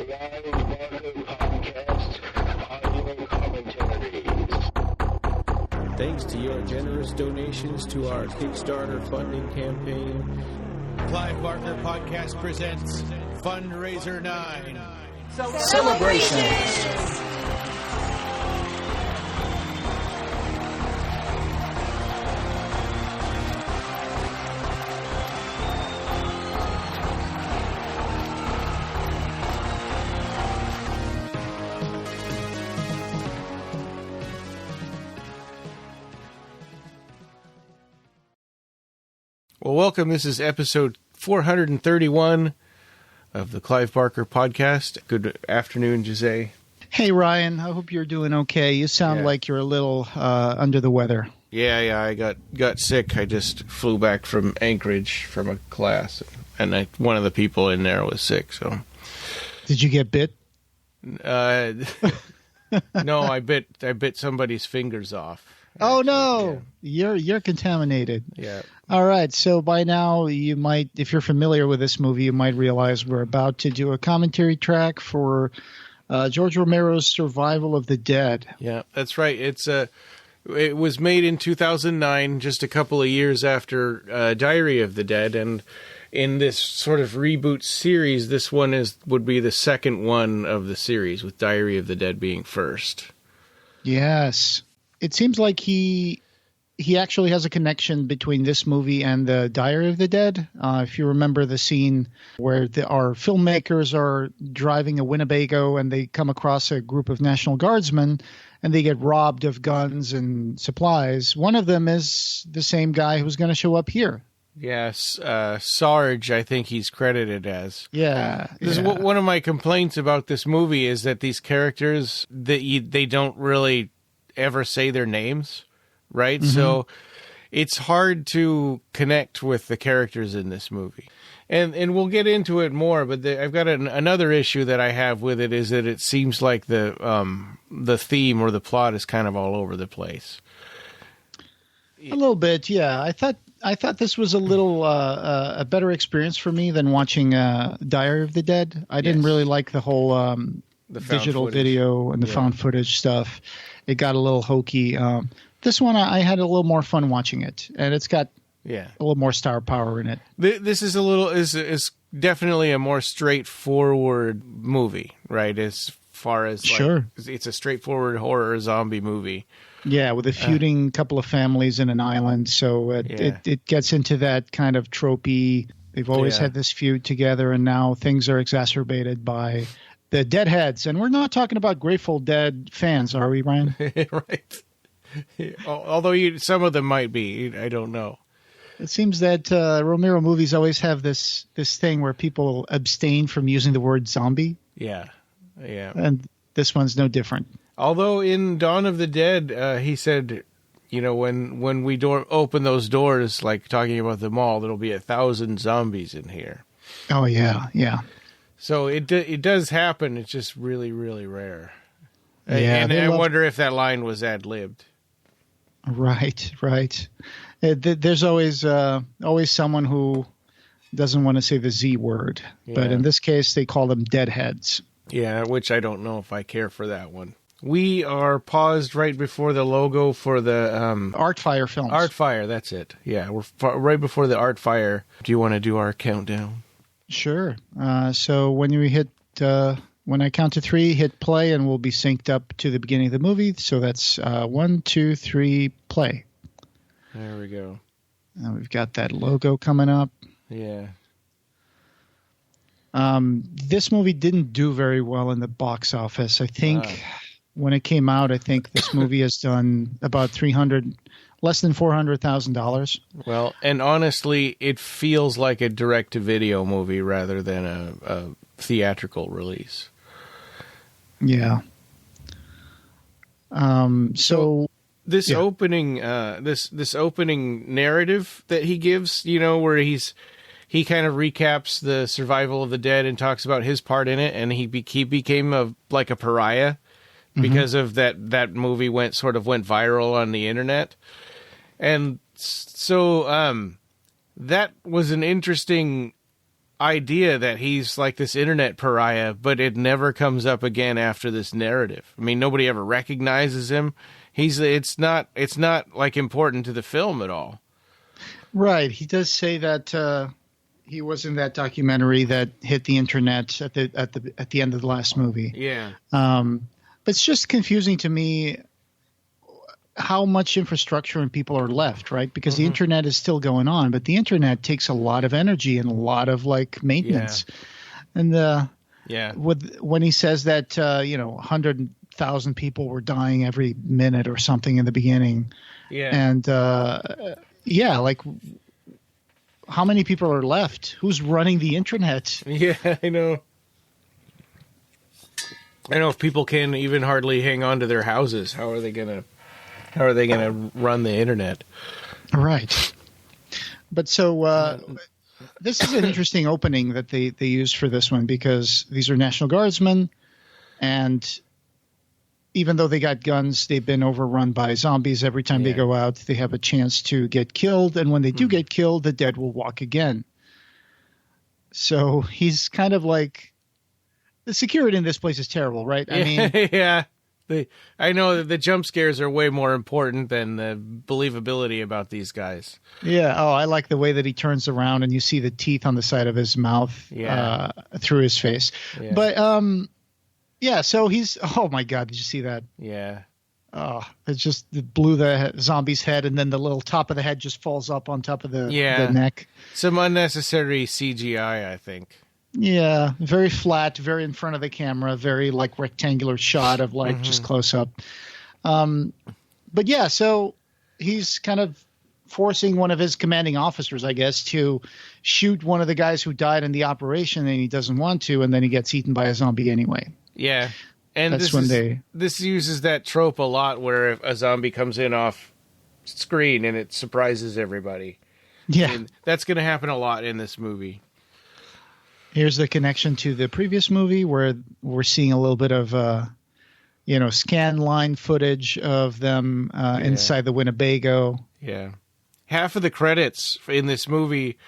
Clive Barker Podcast Audio Commentaries. Thanks to your generous donations to our Kickstarter funding campaign, Clive Barker Podcast presents Fundraiser 9. Celebrations! Well, welcome. This is episode 431 of the Clive Barker Podcast. Good afternoon, Jose. Hey, Ryan. I hope you're doing okay. You sound like you're a little under the weather. Yeah, I got sick. I just flew back from Anchorage from a class, and one of the people in there was sick. So, did you get bit? No, I bit somebody's fingers off. Actually. Oh no, yeah. You're contaminated. Yeah. All right, so by now you might, if you're familiar with this movie, you might realize we're about to do a commentary track for George Romero's Survival of the Dead. Yeah, that's right. It was made in 2009, just a couple of years after Diary of the Dead, and in this sort of reboot series, this one would be the second one of the series, with Diary of the Dead being first. Yes. It seems like he actually has a connection between this movie and the Diary of the Dead. If you remember the scene where our filmmakers are driving a Winnebago and they come across a group of National Guardsmen and they get robbed of guns and supplies. One of them is the same guy who's going to show up here. Yes, Sarge, I think he's credited as. Yeah. This is one of my complaints about this movie is that these characters, they don't really ever say their names. Right? Mm-hmm. So it's hard to connect with the characters in this movie. And we'll get into it more, but I've got another issue that I have with it is that it seems like the theme or the plot is kind of all over the place. A little bit, yeah. I thought this was a little a better experience for me than watching Diary of the Dead. I didn't really like the whole the digital video and the found footage stuff. It got a little hokey. This one, I had a little more fun watching it, and it's got a little more star power in it. This is is definitely a more straightforward movie, right? As far as it's a straightforward horror zombie movie. Yeah, with a feuding couple of families in an island, so it gets into that kind of tropey. They've always had this feud together, and now things are exacerbated by the Deadheads, and we're not talking about Grateful Dead fans, are we, Ryan? Right. Although some of them might be, I don't know. It seems that Romero movies always have this thing where people abstain from using the word zombie. Yeah. And this one's no different. Although in Dawn of the Dead, he said, when we open those doors, like talking about the mall, there'll be 1,000 zombies in here. Oh yeah. So it does happen. It's just really, really rare. Yeah, and I wonder if that line was ad-libbed. Right. There's always someone who doesn't want to say the Z word, but in this case, they call them deadheads. Yeah, which I don't know if I care for that one. We are paused right before the logo for the Artfire films. Artfire, that's it. Yeah, we're right before the Artfire. Do you want to do our countdown? Sure. So when we hit. When I count to 3, hit play, and we'll be synced up to the beginning of the movie. So that's 1, 2, 3, play. There we go. And we've got that logo coming up. Yeah. This movie didn't do very well in the box office. I think when it came out, I think this movie has done about less than $400,000. Well, and honestly, it feels like a direct-to-video movie rather than a theatrical release. Yeah. So this opening, this opening narrative that he gives, where he kind of recaps the survival of the dead and talks about his part in it, and he became like a pariah because of that movie went viral on the internet, and so that was an interesting idea that he's like this internet pariah, but it never comes up again after this narrative. I mean, nobody ever recognizes him. It's not like important to the film at all. Right. He does say that he was in that documentary that hit the internet at the end of the last movie. Yeah. But it's just confusing to me how much infrastructure and people are left, right? Because the internet is still going on, but the internet takes a lot of energy and a lot of like maintenance. Yeah. And when he says that 100,000 people were dying every minute or something in the beginning. Yeah. And like how many people are left? Who's running the internet? Yeah, I know. I know if people can even hardly hang on to their houses, how are they gonna run the internet? Right. But so this is an interesting opening that they used for this one, because these are National Guardsmen, and even though they got guns, they've been overrun by zombies. Every time they go out, they have a chance to get killed, and when they do get killed, the dead will walk again. So he's kind of like, the security in this place is terrible, right? I mean, yeah. I know that the jump scares are way more important than the believability about these guys. Yeah. Oh, I like the way that he turns around and you see the teeth on the side of his mouth through his face. Yeah. But so he's, oh my God, did you see that? Yeah. Oh, it blew the zombie's head, and then the little top of the head just falls up on top of the neck. Some unnecessary CGI, I think. Yeah, very flat, very in front of the camera, very like rectangular shot of like just close up. But yeah, so he's kind of forcing one of his commanding officers, I guess, to shoot one of the guys who died in the operation, and he doesn't want to, and then he gets eaten by a zombie anyway. Yeah, and this uses that trope a lot, where if a zombie comes in off screen and it surprises everybody. Yeah, and that's going to happen a lot in this movie. Here's the connection to the previous movie, where we're seeing a little bit of, scan line footage of them inside the Winnebago. Yeah. Half of the credits in this movie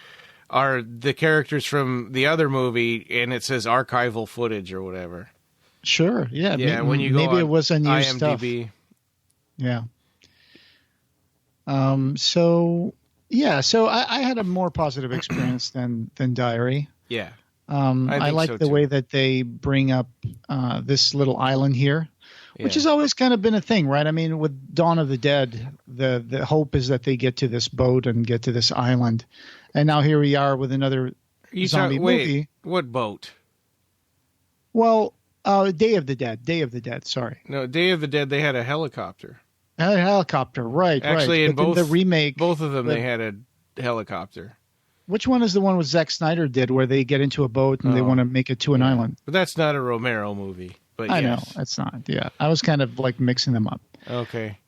are the characters from the other movie, and it says archival footage or whatever. Sure. Yeah. Yeah. When you go maybe on it was unused IMDb. Stuff. Yeah. So I had a more positive experience than Diary. Yeah. I like the way that they bring up this little island here, which has always kind of been a thing, right? I mean, with Dawn of the Dead, the hope is that they get to this boat and get to this island. And now here we are with another zombie movie. What boat? Well, Day of the Dead, sorry. No, Day of the Dead, they had a helicopter. A helicopter, right. Actually, right. in both the remake, both of them, they had a helicopter. Which one is the one with Zack Snyder did, where they get into a boat and they want to make it to an island? But that's not a Romero movie. But I know, it's not. Yeah, I was kind of like mixing them up. Okay.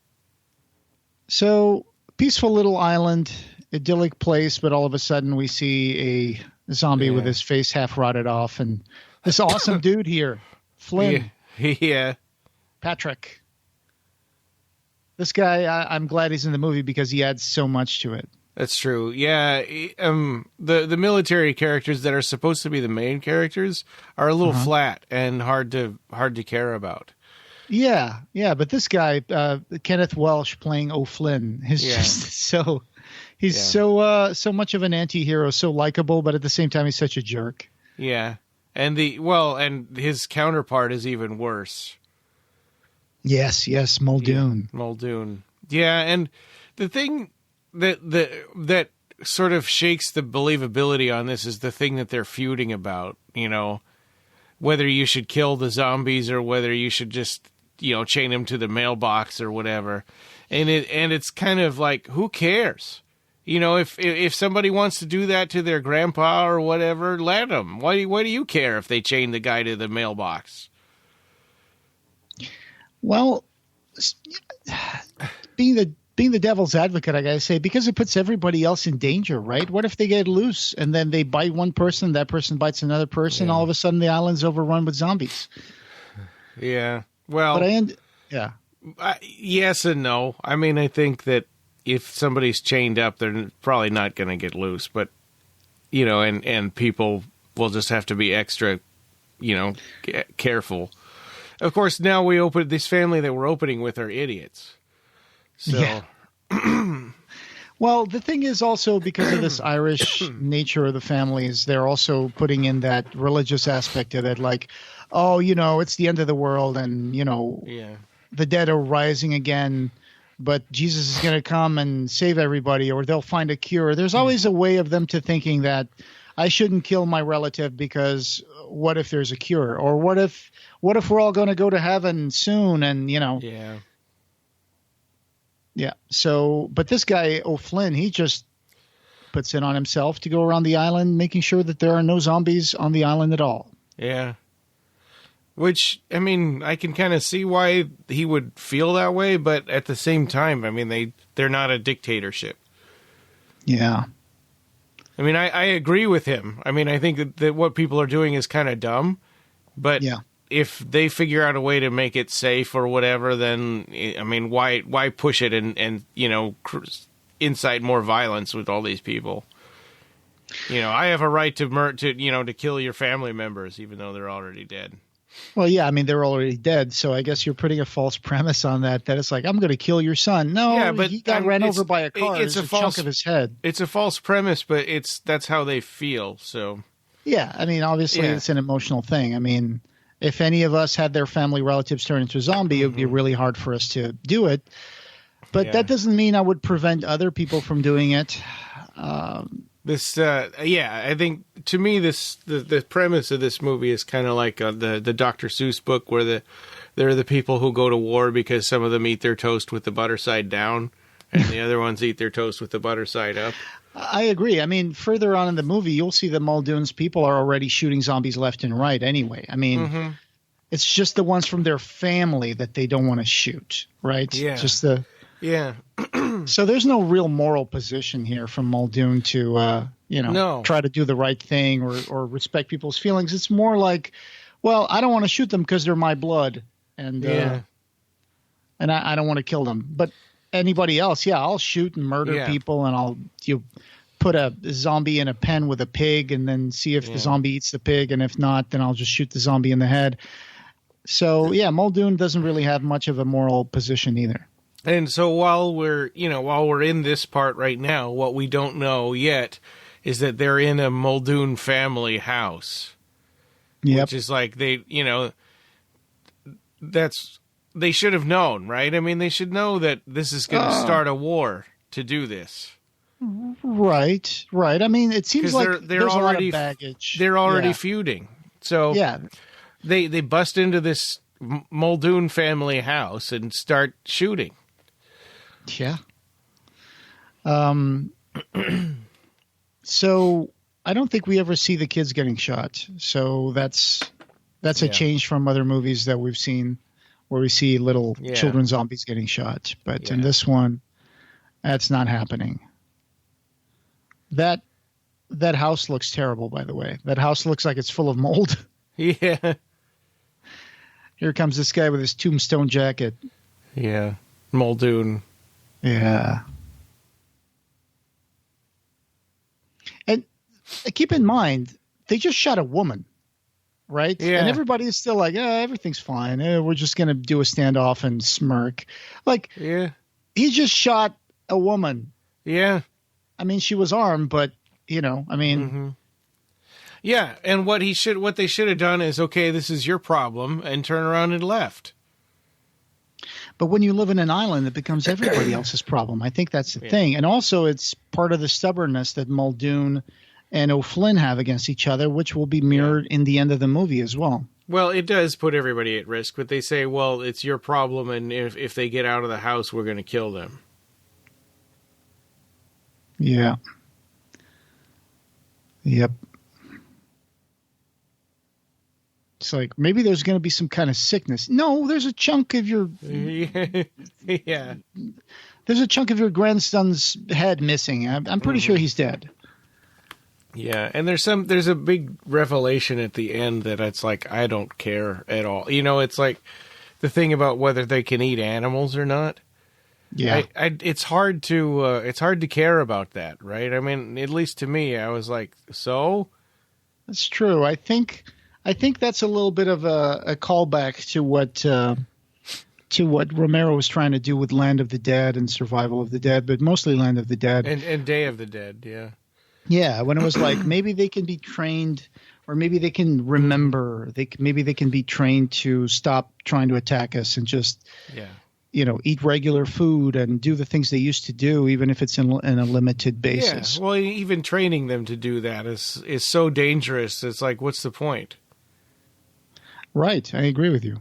So, peaceful little island, idyllic place, but all of a sudden we see a zombie with his face half rotted off, and this awesome dude here, Flynn. Yeah. Patrick. This guy, I'm glad he's in the movie because he adds so much to it. That's true. Yeah, the military characters that are supposed to be the main characters are a little flat and hard to care about. Yeah, but this guy, Kenneth Welsh playing O'Flynn, is just so so much of an anti-hero, so likable, but at the same time he's such a jerk. Yeah, and his counterpart is even worse. Yes, Muldoon. Yeah, Muldoon. Yeah, and the thing that sort of shakes the believability on this is the thing that they're feuding about, whether you should kill the zombies or whether you should just, chain them to the mailbox or whatever. And it's kind of like, who cares? If somebody wants to do that to their grandpa or whatever, let them. Why do you care if they chain the guy to the mailbox? Well, being the devil's advocate, I gotta say, because it puts everybody else in danger, right? What if they get loose and then they bite one person, that person bites another person, all of a sudden the island's overrun with zombies? Yeah. Well, but yes and no. I mean, I think that if somebody's chained up, they're probably not going to get loose, but and people we'll just have to be extra, careful. Of course, now this family that we're opening with are idiots. So, yeah. Well, the thing is also because of this Irish nature of the families, they're also putting in that religious aspect of it, like, oh, it's the end of the world, and the dead are rising again, but Jesus is going to come and save everybody, or they'll find a cure. There's always a way of them to thinking that I shouldn't kill my relative because what if there's a cure, or what if we're all going to go to heaven soon, and Yeah. Yeah. So, but this guy, O'Flynn, he just puts it on himself to go around the island, making sure that there are no zombies on the island at all. Yeah. Which, I mean, I can kind of see why he would feel that way, but at the same time, I mean, they're not a dictatorship. Yeah. I mean, I agree with him. I mean, I think that what people are doing is kind of dumb, but if they figure out a way to make it safe or whatever, then, I mean, why push it and incite more violence with all these people? I have a right to kill your family members, even though they're already dead. Well, yeah, I mean, they're already dead, so I guess you're putting a false premise on that it's like, I'm going to kill your son. No, but he got ran over by a car. It's a chunk of his head. It's a false premise, but that's how they feel, so. Yeah, I mean, obviously it's an emotional thing. I mean, if any of us had their family relatives turn into a zombie, it would be really hard for us to do it. But that doesn't mean I would prevent other people from doing it. I think to me the premise of this movie is kind of like the Dr. Seuss book where they're the people who go to war because some of them eat their toast with the butter side down and the other ones eat their toast with the butter side up. I agree. I mean, further on in the movie, you'll see that Muldoon's people are already shooting zombies left and right anyway. I mean, it's just the ones from their family that they don't want to shoot, right? Yeah. Yeah. So there's no real moral position here from Muldoon to, try to do the right thing or respect people's feelings. It's more like, well, I don't want to shoot them because they're my blood, and I don't want to kill them. But anybody else, I'll shoot and murder people, and I'll put a zombie in a pen with a pig, and then see if the zombie eats the pig, and if not, then I'll just shoot the zombie in the head. So Muldoon doesn't really have much of a moral position either. And so while we're in this part right now, what we don't know yet is that they're in a Muldoon family house. Yep. Which is like they should have known, right? I mean, they should know that this is going to start a war to do this. Right. I mean, it seems like there's already a lot of baggage. They're already feuding. So they bust into this Muldoon family house and start shooting. Yeah. So I don't think we ever see the kids getting shot. So that's a change from other movies that we've seen where we see little children zombies getting shot. But in this one, that's not happening. That house looks terrible, by the way. That house looks like it's full of mold. Yeah. Here comes this guy with his tombstone jacket. Yeah. Muldoon. Yeah. And keep in mind, they just shot a woman, right? Yeah. And everybody is still like, everything's fine. We're just going to do a standoff and smirk. Like, he just shot a woman. Yeah. I mean, she was armed, but, I mean. Yeah, and what they should have done is, okay, this is your problem, and turn around and left. But when you live in an island, it becomes everybody else's problem. I think that's the thing. And also it's part of the stubbornness that Muldoon and O'Flynn have against each other, which will be mirrored in the end of the movie as well. Well, it does put everybody at risk, but they say, well, it's your problem, and if they get out of the house, we're going to kill them. Yeah. Yep. It's like, maybe there's going to be some kind of sickness. No, there's a chunk of your... Yeah. There's a chunk of your grandson's head missing. I'm pretty sure he's dead. Yeah, and there's a big revelation at the end that it's like, I don't care at all. It's like the thing about whether they can eat animals or not. Yeah. It's hard to care about that, right? I mean, at least to me, I was like, so... That's true. I think that's a little bit of a callback to what Romero was trying to do with Land of the Dead and Survival of the Dead, but mostly Land of the Dead. And Day of the Dead, yeah. Yeah, when it was like maybe they can be trained, or maybe they can remember. Maybe they can be trained to stop trying to attack us and just, eat regular food and do the things they used to do, even if it's in a limited basis. Yeah, well, even training them to do that is so dangerous. It's like, what's the point? Right, I agree with you.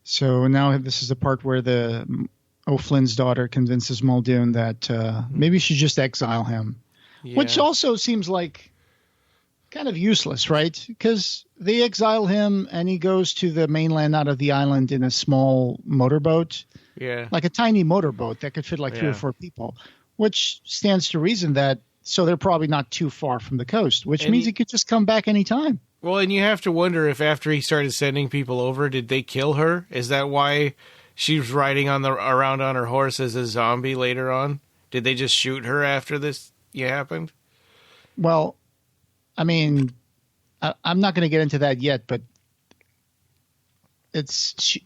So now this is the part where the O'Flynn's daughter convinces Muldoon that maybe she should just exile him, which also seems like kind of useless, right? Because they exile him and he goes to the mainland out of the island in a small motorboat, like a tiny motorboat that could fit like 3 or 4 people, which stands to reason that so they're probably not too far from the coast, which means he could just come back anytime. Well, and you have to wonder if after he started sending people over, did they kill her? Is that why she was riding around on her horse as a zombie later on? Did they just shoot her after this happened? Well, I mean, I'm not going to get into that yet, but it's,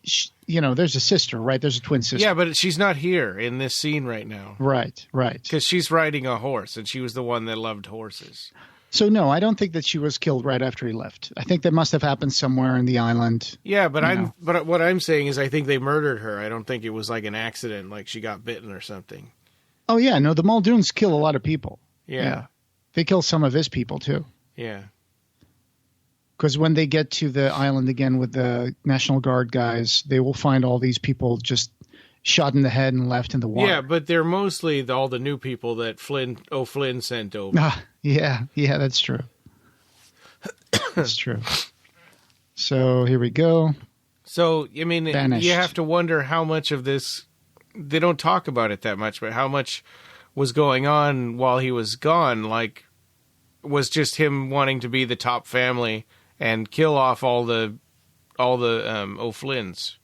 there's a sister, right? There's a twin sister. Yeah, but she's not here in this scene right now. Right. Because she's riding a horse, and she was the one that loved horses. So, no, I don't think that she was killed right after he left. I think that must have happened somewhere in the island. Yeah, but but what I'm saying is I think they murdered her. I don't think it was like an accident, like she got bitten or something. Oh, yeah. No, the Muldoons kill a lot of people. Yeah. They kill some of his people, too. Yeah. Because when they get to the island again with the National Guard guys, they will find all these people just shot in the head and left in the water. Yeah, but they're mostly all the new people that O'Flynn sent over. Yeah, that's true. That's true. So here we go. So, I mean, Vanished. You have to wonder how much of this, they don't talk about it that much, but how much was going on while he was gone, like, was just him wanting to be the top family and kill off all the O'Flynns.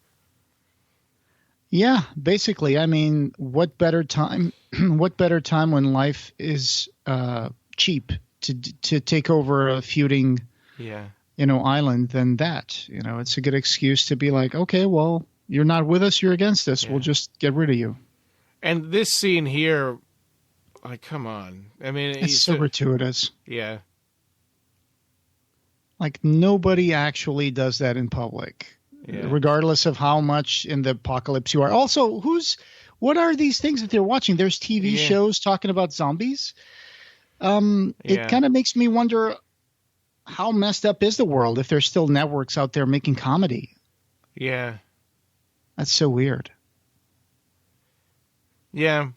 Yeah, basically. I mean, what better time when life is cheap to take over a feuding island than that. It's a good excuse to be like, okay, well, you're not with us, you're against us. We'll just get rid of you. And this scene here, like, come on. I mean, it's so gratuitous. Yeah. Like, nobody actually does that in public. Yeah. Regardless of how much in the apocalypse you are. Also, what are these things that they're watching? There's TV shows talking about zombies. It kind of makes me wonder how messed up is the world if there's still networks out there making comedy. Yeah. That's so weird. Yeah.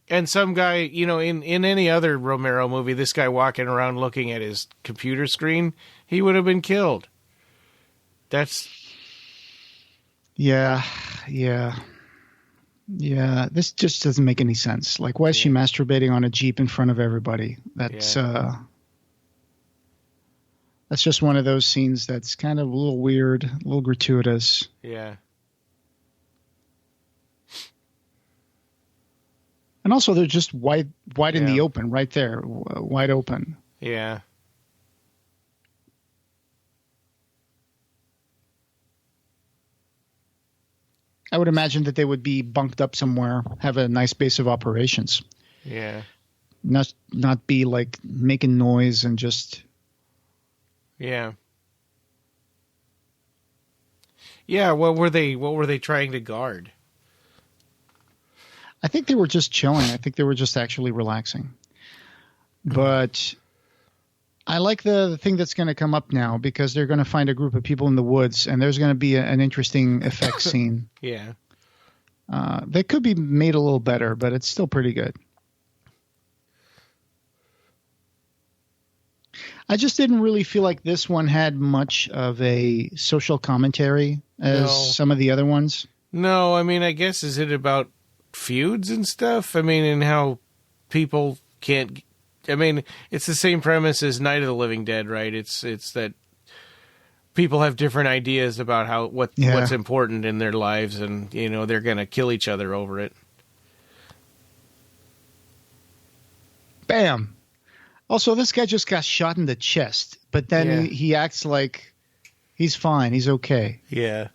And some guy, in any other Romero movie, this guy walking around looking at his computer screen, he would have been killed. That's... Yeah. This just doesn't make any sense. Like, why is she masturbating on a Jeep in front of everybody? That's just one of those scenes that's kind of a little weird, a little gratuitous. Yeah. And also, they're just wide in the open, right there, wide open. Yeah. I would imagine that they would be bunked up somewhere, have a nice base of operations. Yeah. Not be like making noise and just. Yeah. Yeah. What were they trying to guard? I think they were just chilling. I think they were just actually relaxing. But I like the thing that's going to come up now, because they're going to find a group of people in the woods, and there's going to be an interesting effects scene. Yeah. That could be made a little better, but it's still pretty good. I just didn't really feel like this one had much of a social commentary as some of the other ones. No, I mean, I guess, is it about feuds and stuff? I mean, and how people can't... I mean, it's the same premise as Night of the Living Dead, right? It's that people have different ideas about what's important in their lives, and they're going to kill each other over it. Bam. Also, this guy just got shot in the chest, but then he acts like he's fine. He's okay. Yeah.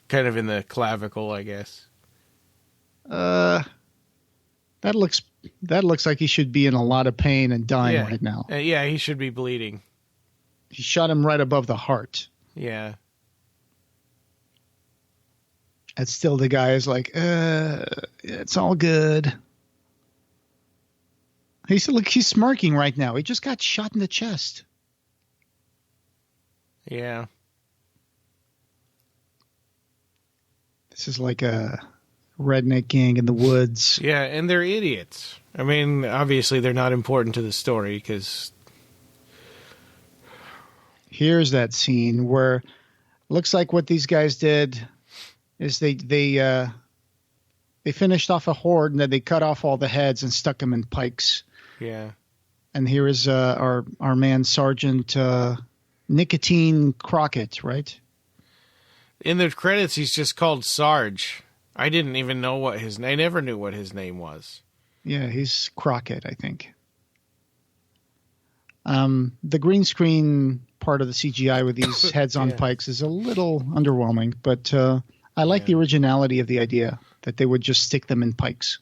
Kind of in the clavicle, I guess. That looks like he should be in a lot of pain and dying right now. Yeah, he should be bleeding. He shot him right above the heart. Yeah. And still the guy is like, it's all good. He's smirking right now. He just got shot in the chest. Yeah. This is like a redneck gang in the woods. Yeah, and they're idiots. I mean, obviously they're not important to the story because... Here's that scene where looks like what these guys did is they finished off a horde and then they cut off all the heads and stuck them in pikes. Yeah. And here is our man Sergeant Nicotine Crockett, right? In the credits, he's just called Sarge. I didn't even know what his name. I never knew what his name was. Yeah, he's Crockett, I think. The green screen part of the CGI with these heads on pikes is a little underwhelming, but I like the originality of the idea that they would just stick them in pikes.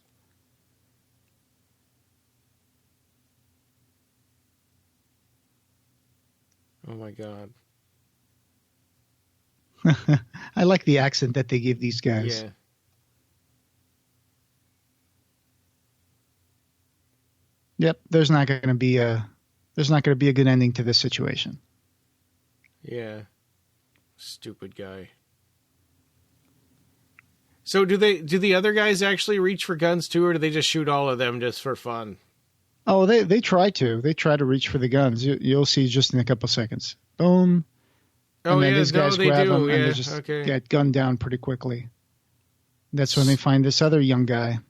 Oh my God. I like the accent that they give these guys. Yeah. Yep, there's not going to be a good ending to this situation. Yeah. Stupid guy. So do the other guys actually reach for guns too, or do they just shoot all of them just for fun? Oh, they try to. They try to reach for the guns. You'll see just in a couple seconds. Boom. And then these guys grab them and they just get gunned down pretty quickly. That's when they find this other young guy.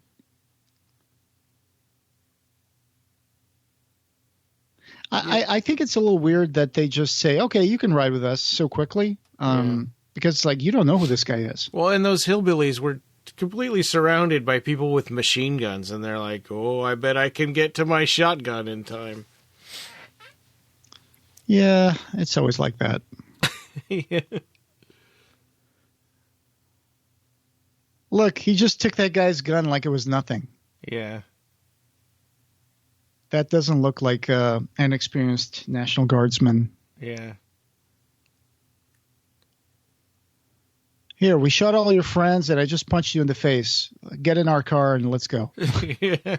I think it's a little weird that they just say, okay, you can ride with us so quickly. Because, like, you don't know who this guy is. Well, and those hillbillies were completely surrounded by people with machine guns, and they're like, oh, I bet I can get to my shotgun in time. Yeah, it's always like that. Yeah. Look, he just took that guy's gun like it was nothing. Yeah. That doesn't look like an experienced National Guardsman. Yeah. Here, we shot all your friends and I just punched you in the face. Get in our car and let's go. Yeah.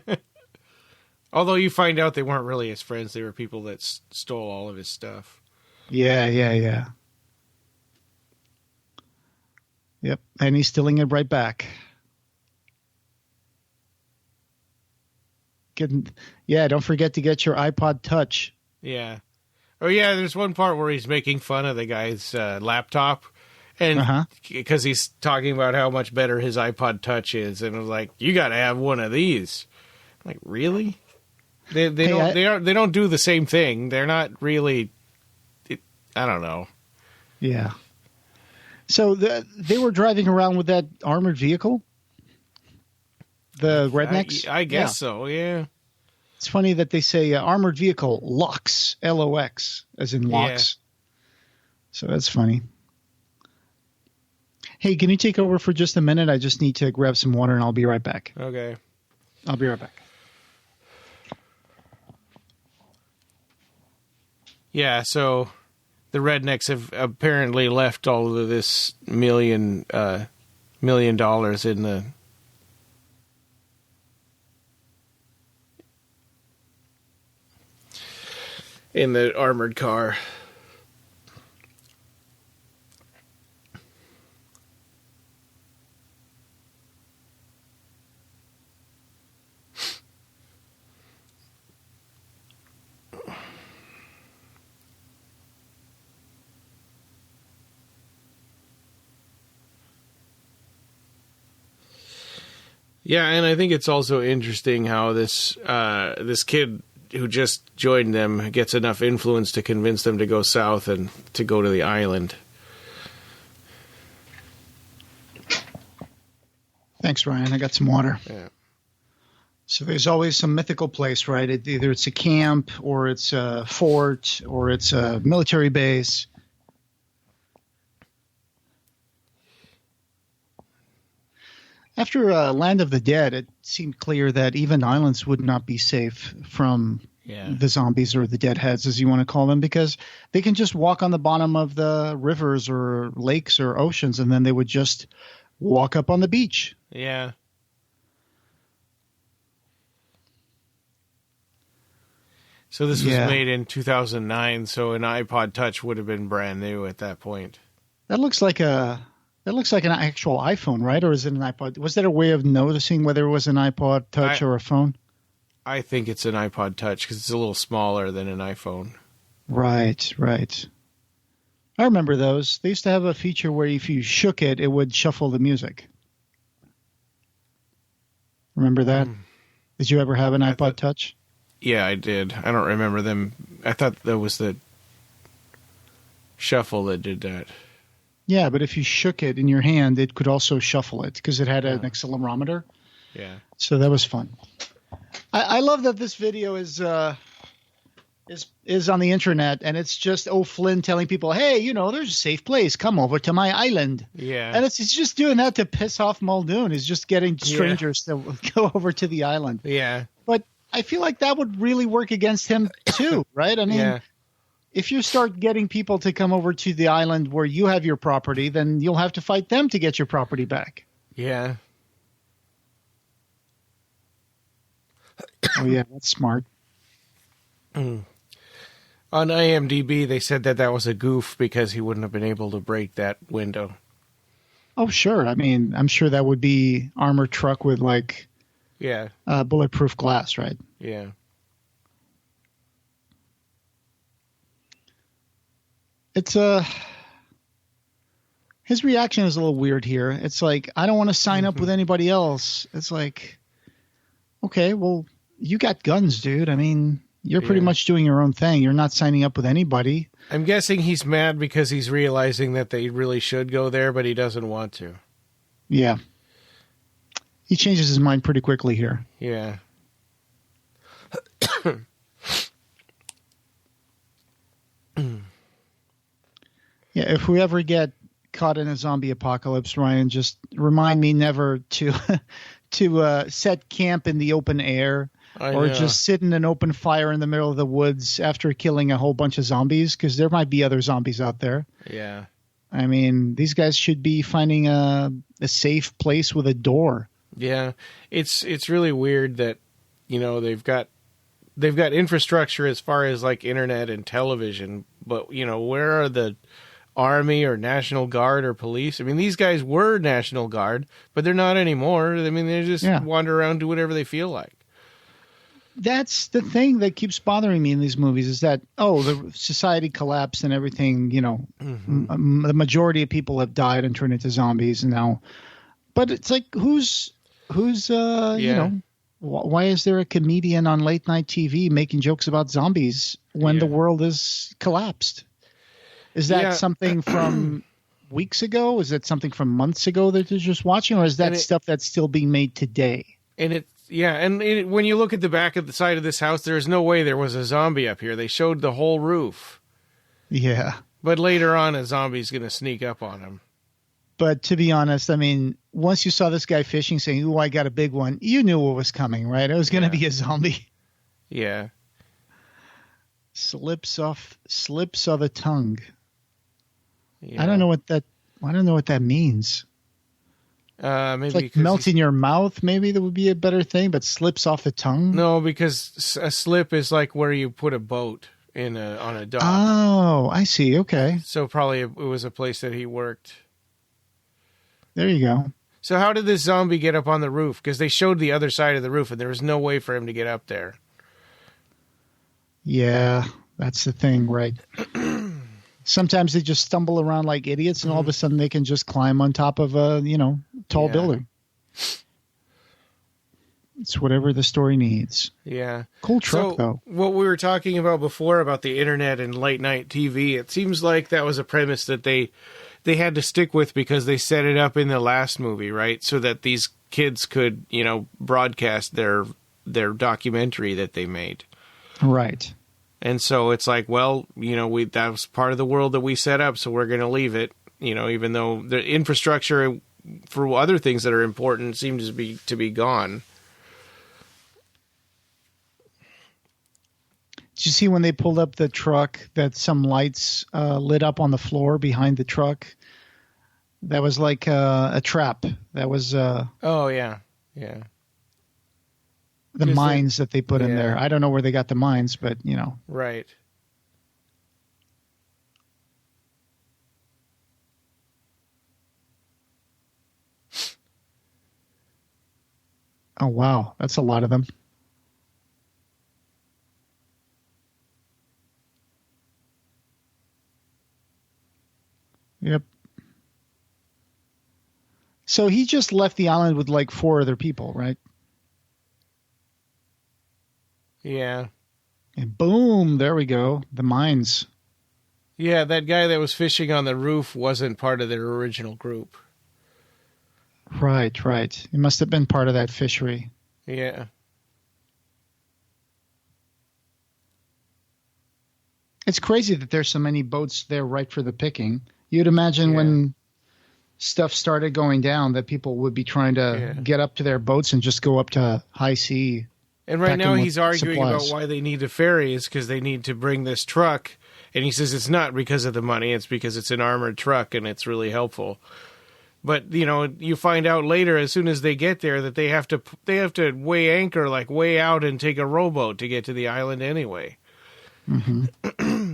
Although you find out they weren't really his friends. They were people that stole all of his stuff. Yeah. Yep, and he's stealing it right back. Don't forget to get your iPod Touch. Yeah. Oh, yeah, there's one part where he's making fun of the guy's laptop. And because he's talking about how much better his iPod Touch is. And I was like, you got to have one of these. I'm like, really? They don't do the same thing. They're not really, I don't know. Yeah. So they were driving around with that armored vehicle? The rednecks? I guess so, yeah. It's funny that they say armored vehicle, LOX, L-O-X, as in locks. Yeah. So that's funny. Hey, can you take over for just a minute? I just need to grab some water and I'll be right back. Okay. I'll be right back. Yeah, so the rednecks have apparently left all of this $1 million in the armored car. Yeah, and I think it's also interesting how this kid who just joined them gets enough influence to convince them to go south and to go to the island. Thanks, Ryan. I got some water. Yeah. So there's always some mythical place, right? Either it's a camp, or it's a fort, or it's a military base. After Land of the Dead, it seemed clear that even islands would not be safe from the zombies, or the deadheads, as you want to call them, because they can just walk on the bottom of the rivers or lakes or oceans, and then they would just walk up on the beach. Yeah. So this was made in 2009, so an iPod Touch would have been brand new at that point. That looks like an actual iPhone, right? Or is it an iPod? Was there a way of noticing whether it was an iPod Touch or a phone? I think it's an iPod Touch because it's a little smaller than an iPhone. Right. I remember those. They used to have a feature where if you shook it, it would shuffle the music. Remember that? Did you ever have an iPod Touch? Yeah, I did. I don't remember them. I thought that was the shuffle that did that. Yeah, but if you shook it in your hand, it could also shuffle it because it had an accelerometer. Yeah. So that was fun. I love that this video is on the internet, and it's just Flynn telling people, hey, there's a safe place. Come over to my island. Yeah. And it's just doing that to piss off Muldoon. He's just getting strangers to go over to the island. Yeah. But I feel like that would really work against him too, right? I mean, if you start getting people to come over to the island where you have your property, then you'll have to fight them to get your property back. Yeah. Oh, yeah, that's smart. On IMDb, they said that was a goof because he wouldn't have been able to break that window. Oh, sure. I mean, I'm sure that would be armored truck with bulletproof glass, right? Yeah. It's his reaction is a little weird here. It's like, I don't want to sign up with anybody else. It's like, okay, well, you got guns, dude. I mean, you're pretty much doing your own thing. You're not signing up with anybody. I'm guessing he's mad because he's realizing that they really should go there, but he doesn't want to. Yeah. He changes his mind pretty quickly here. Yeah. Yeah, if we ever get caught in a zombie apocalypse, Ryan, just remind me never to set camp in the open air or just sit in an open fire in the middle of the woods after killing a whole bunch of zombies, because there might be other zombies out there. Yeah. I mean, these guys should be finding a safe place with a door. Yeah. It's really weird that, they've got infrastructure as far as like internet and television, but where are the Army or National Guard or police? I mean, these guys were National Guard, but they're not anymore. I mean, they just wander around, do whatever they feel like. That's the thing that keeps bothering me in these movies is that, the society collapsed and everything, the majority of people have died and turned into zombies now. But it's like, why is there a comedian on late night TV making jokes about zombies when the world is collapsed? Is that something from weeks ago? Is that something from months ago that you're just watching? Or is that stuff that's still being made today? And when you look at the back of the side of this house, there's no way there was a zombie up here. They showed the whole roof. Yeah. But later on, a zombie's going to sneak up on him. But to be honest, I mean, once you saw this guy fishing saying, "Ooh, I got a big one," you knew what was coming, right? It was going to be a zombie. Yeah. Slips of the tongue. Yeah. I don't know what that means. Maybe it's like melt in your mouth. Maybe that would be a better thing, but slips off the tongue. No, because a slip is like where you put a boat on a dock. Oh, I see. Okay. So probably it was a place that he worked. There you go. So how did this zombie get up on the roof? Because they showed the other side of the roof, and there was no way for him to get up there. Yeah, that's the thing, right? Sometimes they just stumble around like idiots, and all of a sudden they can just climb on top of a, tall building. It's whatever the story needs. Yeah. Cool truck, though. What we were talking about before about the internet and late night TV, it seems like that was a premise that they had to stick with because they set it up in the last movie, right? So that these kids could, broadcast their their documentary that they made. Right. And so it's like, well, that was part of the world that we set up, so we're going to leave it, even though the infrastructure for other things that are important seems to be gone. Did you see when they pulled up the truck that some lights lit up on the floor behind the truck? That was like a trap. That was oh yeah. The mines that they put in there. I don't know where they got the mines, but Right. Oh wow, that's a lot of them. Yep. So he just left the island with like 4 other people, right? Yeah. And boom, there we go. The mines. Yeah, that guy that was fishing on the roof wasn't part of their original group. Right. He must have been part of that fishery. Yeah. It's crazy that there's so many boats there right for the picking. You'd imagine when stuff started going down that people would be trying to get up to their boats and just go up to high sea. And right now he's arguing about why they need a ferry is because they need to bring this truck. And he says it's not because of the money. It's because it's an armored truck and it's really helpful. But, you find out later as soon as they get there that they have to weigh anchor like way out and take a rowboat to get to the island anyway. Mm-hmm.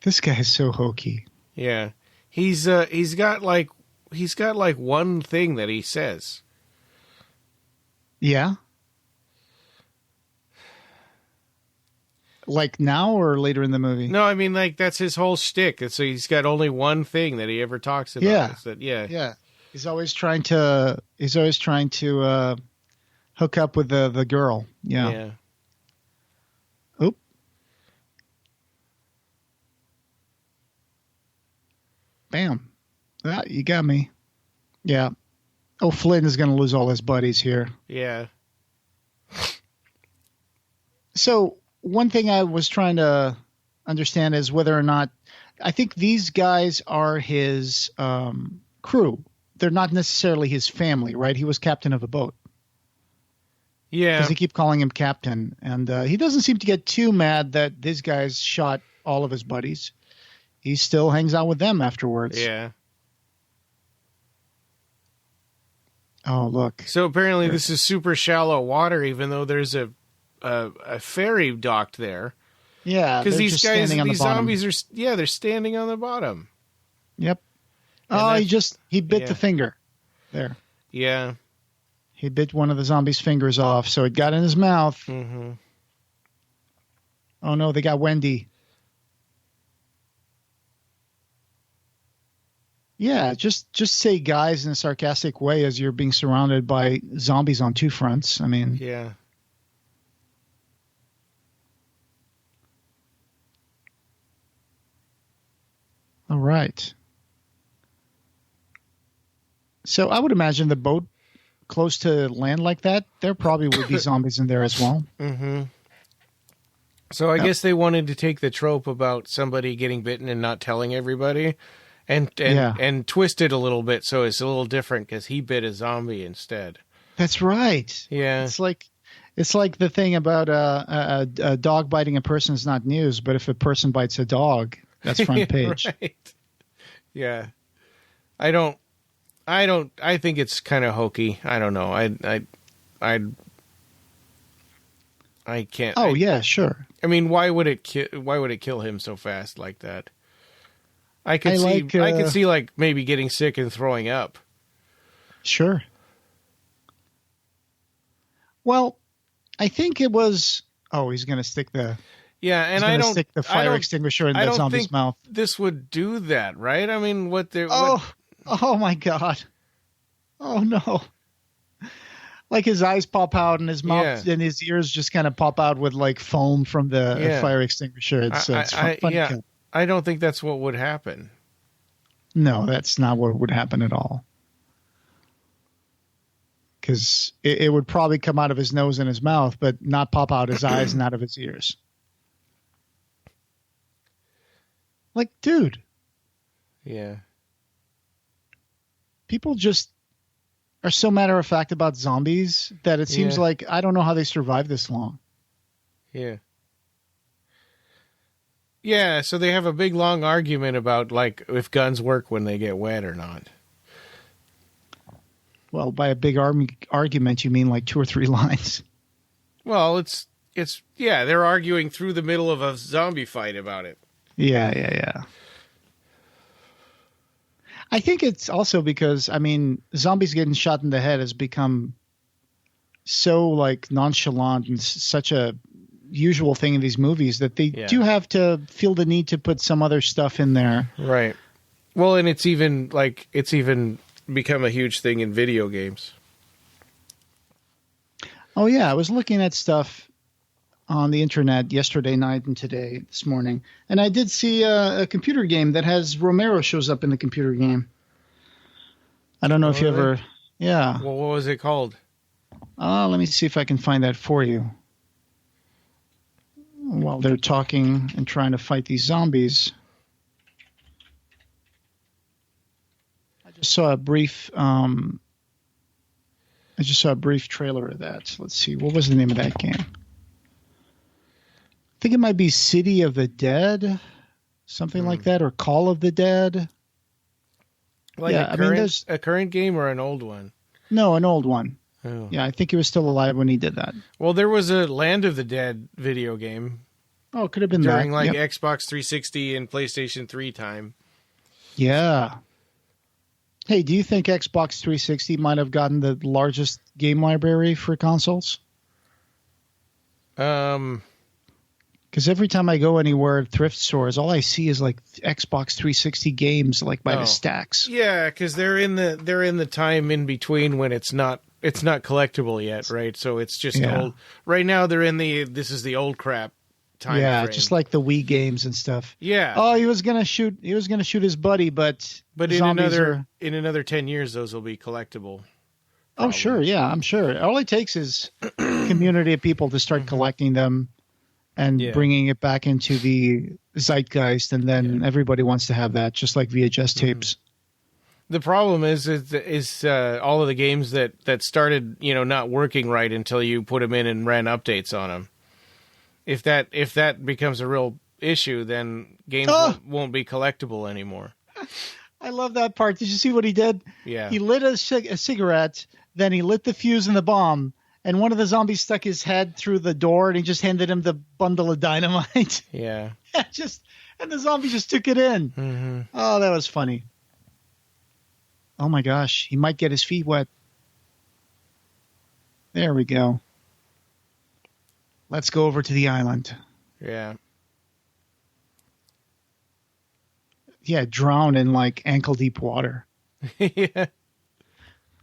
This guy is so hokey. Yeah. He's got like one thing that he says. Yeah. Like now or later in the movie? No, I mean like that's his whole shtick. So he's got only one thing that he ever talks about. Yeah. Yeah. He's always trying to hook up with the girl. Yeah. Oop. Bam. Ah, you got me. Yeah. Oh, Flynn is going to lose all his buddies here. Yeah. So one thing I was trying to understand is whether or not I think these guys are his crew. They're not necessarily his family, right? He was captain of a boat. Yeah. Because they keep calling him captain. And he doesn't seem to get too mad that these guys shot all of his buddies. He still hangs out with them afterwards. Yeah. Oh, look. So apparently this is super shallow water, even though there's a ferry docked there. Yeah, because these guys, these zombies are, they're standing on the bottom. Yep. He bit the finger there. Yeah. He bit one of the zombies' fingers off, so it got in his mouth. Mm-hmm. Oh no, they got Wendy. Yeah, just say guys in a sarcastic way as you're being surrounded by zombies on 2 fronts. I mean, yeah. All right. So I would imagine the boat close to land like that, there probably would be zombies in there as well. Mm-hmm. So I guess they wanted to take the trope about somebody getting bitten and not telling everybody. And twist it a little bit so it's a little different because he bit a zombie instead. That's right. Yeah, it's like the thing about a dog biting a person is not news, but if a person bites a dog, that's front page. Right. Yeah, I think it's kind of hokey. I don't know. I can't. Oh yeah, sure. I mean, why would it kill him so fast like that? I could see like maybe getting sick and throwing up. Sure. Well, I think it was. Oh, he's going to stick the. Yeah, and I don't stick the fire extinguisher in that zombie's mouth. This would do that, right? I mean, Oh my God! Oh no! Like his eyes pop out and his mouth and his ears just kind of pop out with like foam from the fire extinguisher. It's funny. I don't think that's what would happen. No, that's not what would happen at all. because it would probably come out of his nose and his mouth, but not pop out his eyes and out of his ears. Like, dude. Yeah. People just are so matter of fact about zombies that it seems like I don't know how they survive this long. Yeah. Yeah, so they have a big long argument about like if guns work when they get wet or not. Well, by a big argument, you mean like 2 or 3 lines. Well, it's they're arguing through the middle of a zombie fight about it. Yeah. I think it's also because, I mean, zombies getting shot in the head has become so like nonchalant and such a usual thing in these movies that they do have to feel the need to put some other stuff in there. Right. Well, and it's even become a huge thing in video games. Oh yeah, I was looking at stuff on the internet yesterday night and this morning, and I did see a computer game that has Romero shows up in the computer game. I don't know if you ever... Yeah. Well, what was it called? Let me see if I can find that for you. While they're talking and trying to fight these zombies. I just saw a brief trailer of that. Let's see. What was the name of that game? I think it might be City of the Dead, something like that, or Call of the Dead. Like a current game or an old one? No, an old one. Oh. Yeah, I think he was still alive when he did that. Well, there was a Land of the Dead video game. Oh, it could have been during that. Xbox 360 and PlayStation 3 time. Yeah. Hey, do you think Xbox 360 might have gotten the largest game library for consoles? Because every time I go anywhere at thrift stores, all I see is like Xbox 360 games, like by the stacks. Yeah, because they're in the time in between when it's not collectible yet, right? So it's just old. Right now they're in this is the old crap time. Yeah, frame. just like the Wii games and stuff. Yeah. Oh, he was gonna shoot his buddy, but in another 10 years, those will be collectible. Oh, sure, yeah, I'm sure. All it takes is a community of people to start collecting them. And bringing it back into the zeitgeist, and then everybody wants to have that, just like VHS tapes. The problem is all of the games that started, not working right until you put them in and ran updates on them. If that becomes a real issue, then games won't be collectible anymore. I love that part. Did you see what he did? Yeah. He lit a cigarette, then he lit the fuse in the bomb. And one of the zombies stuck his head through the door, and he just handed him the bundle of dynamite. Yeah. And the zombie just took it in. Mm-hmm. Oh, that was funny. Oh my gosh, he might get his feet wet. There we go. Let's go over to the island. Yeah. Yeah, drown in like ankle deep water. Yeah.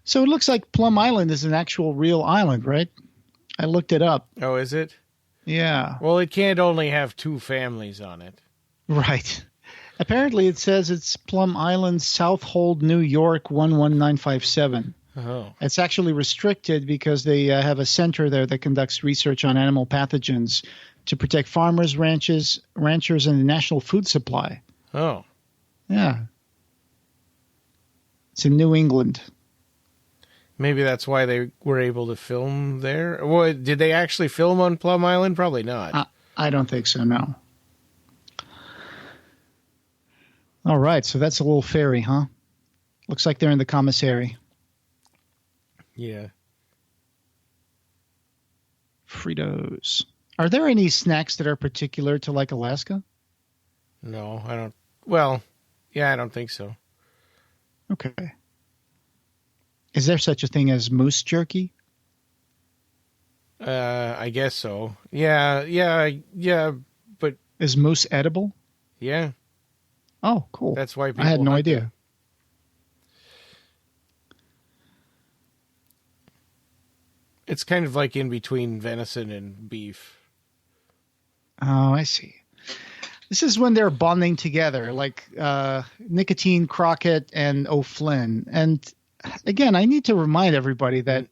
So it looks like Plum Island is an actual real island, right? I looked it up. Oh, is it? Yeah. Well, it can't only have 2 families on it. Right. Apparently it says it's Plum Island, Southold, New York, 11957. Oh. It's actually restricted because they have a center there that conducts research on animal pathogens to protect farmers, ranchers, and the national food supply. Oh. Yeah. It's in New England. Maybe that's why they were able to film there. Well, did they actually film on Plum Island? Probably not. I don't think so, no. All right, so that's a little ferry, huh? Looks like they're in the commissary. Yeah. Fritos. Are there any snacks that are particular to like Alaska? No, I don't. Well, yeah, I don't think so. Okay. Is there such a thing as moose jerky? I guess so. Yeah, but... Is moose edible? Yeah. Oh, cool. That's why people I had no hunt idea. them. It's kind of like in between venison and beef. Oh, I see. This is when they're bonding together, like Nicotine, Crockett, and O'Flynn. And again, I need to remind everybody that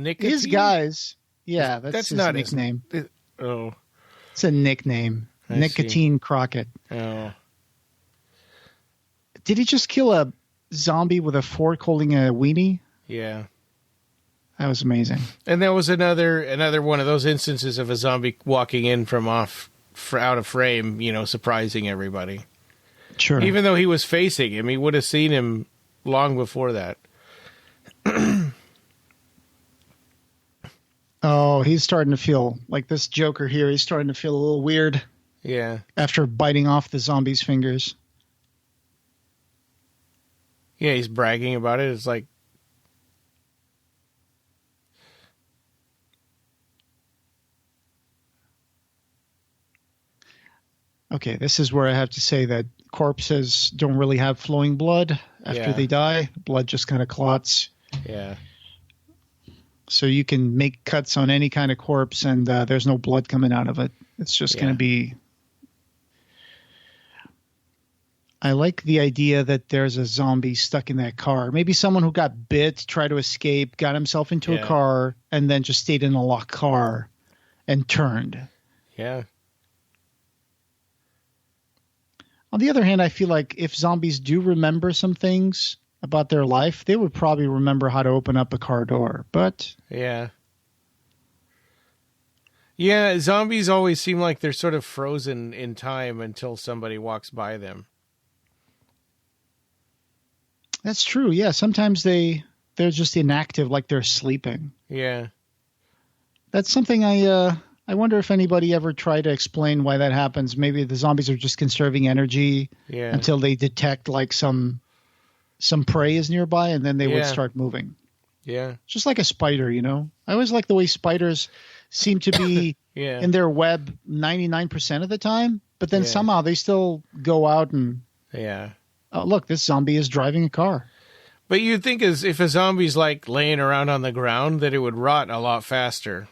Nicotine? His guys. Yeah, that's his not nickname. Oh. It's a nickname. I Nicotine Crockett. Oh. Did he just kill a zombie with a fork holding a weenie? Yeah. That was amazing. And that was another one of those instances of a zombie walking in from out of frame, surprising everybody. Sure. Even though he was facing him, he would have seen him long before that. Oh, he's starting to feel like this Joker here. He's starting to feel a little weird. Yeah. After biting off the zombie's fingers. Yeah, he's bragging about it. It's like, okay, this is where I have to say that corpses don't really have flowing blood after they die. Blood just kind of clots. yeah. So you can make cuts on any kind of corpse and there's no blood coming out of it. It's just going to be... I like the idea that there's a zombie stuck in that car. Maybe someone who got bit, tried to escape, got himself into a car, and then just stayed in a locked car and turned. Yeah. On the other hand, I feel like if zombies do remember some things about their life, they would probably remember how to open up a car door. But Yeah. Yeah, zombies always seem like they're sort of frozen in time until somebody walks by them. that's true. Yeah, sometimes they're just inactive, like they're sleeping. Yeah. That's something I wonder if anybody ever tried to explain why that happens. Maybe the zombies are just conserving energy until they detect like some prey is nearby, and then they would start moving. Yeah. Just like a spider, I always like the way spiders seem to be in their web 99% of the time, but then somehow they still go out and oh, look, this zombie is driving a car. But you'd think as if a zombie's like laying around on the ground that it would rot a lot faster.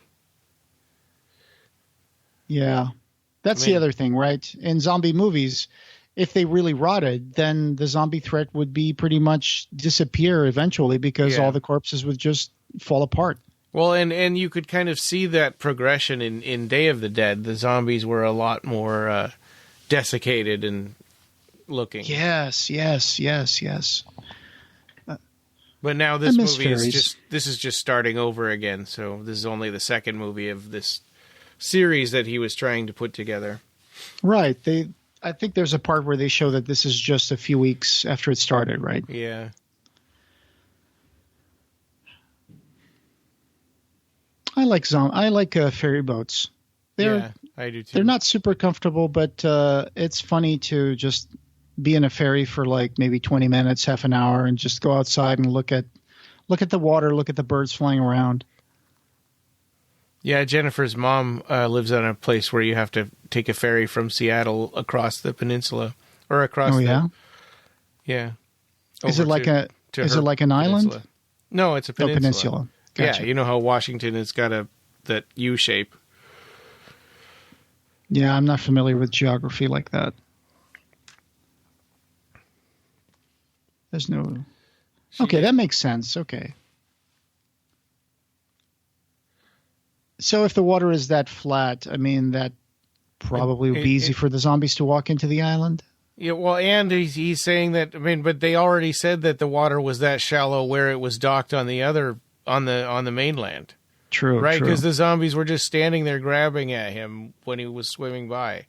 Yeah. That's the other thing, right? In zombie movies, if they really rotted, then the zombie threat would be pretty much disappear eventually because all the corpses would just fall apart. Well, and you could kind of see that progression in Day of the Dead. The zombies were a lot more desiccated and looking. Yes. But now this movie is just starting over again. So this is only the second movie of this series that he was trying to put together. Right. I think there's a part where they show that this is just a few weeks after it started, right? Yeah. I like ferry boats. I do too. They're not super comfortable, but it's funny to just be in a ferry for like maybe 20 minutes, half an hour, and just go outside and look at the water, look at the birds flying around. Yeah, Jennifer's mom lives on a place where you have to take a ferry from Seattle across the peninsula, or across. Oh yeah. Yeah. Is it like an peninsula. island? No, it's a peninsula. Oh, peninsula. Gotcha. Yeah, you know how Washington has got that U shape. Yeah, I'm not familiar with geography like that. There's no. Okay, that makes sense. Okay. So if the water is that flat, I mean, that probably would be easy for the zombies to walk into the island. Yeah, well, and he's saying that. I mean, but they already said that the water was that shallow where it was docked on the mainland. True, right? Because the zombies were just standing there grabbing at him when he was swimming by.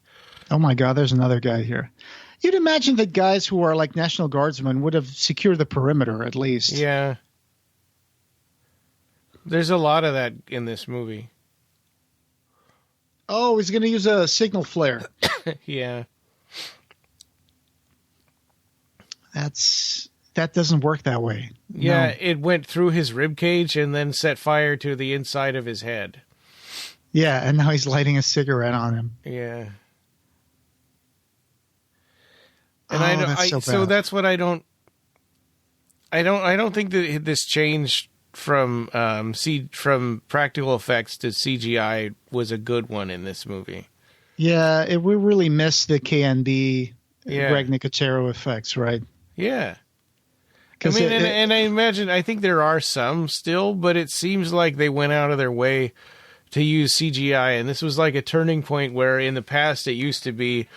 Oh my God, there's another guy here. You'd imagine that guys who are like National Guardsmen would have secured the perimeter at least. Yeah. There's a lot of that in this movie. Oh, he's going to use a signal flare. Yeah. That doesn't work that way. Yeah, No. It went through his rib cage and then set fire to the inside of his head. Yeah, and now he's lighting a cigarette on him. Yeah. And so that's what I don't think that this change from from practical effects to CGI was a good one in this movie. Yeah, we really missed the KNB Greg Nicotero effects, right? Yeah. I mean, and I imagine, I think there are some still, but it seems like they went out of their way to use CGI, and this was like a turning point where in the past it used to be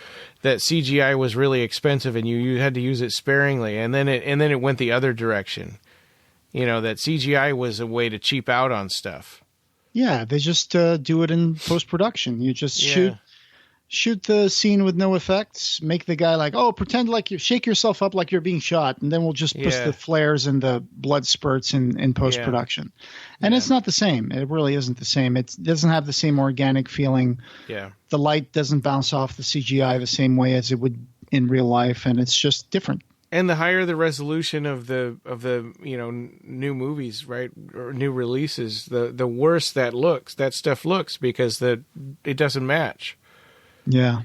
that CGI was really expensive and you had to use it sparingly, and then it went the other direction. You know, that CGI was a way to cheap out on stuff. Yeah, they just do it in post-production. You just shoot the scene with no effects, make the guy like, oh, pretend like you shake yourself up like you're being shot, and then we'll just put the flares and the blood spurts in post-production. And it's not the same. It really isn't the same. It doesn't have the same organic feeling. Yeah. The light doesn't bounce off the CGI the same way as it would in real life, and it's just different. And the higher the resolution of the new movies, right, or new releases, the worse that stuff looks because it doesn't match. Yeah.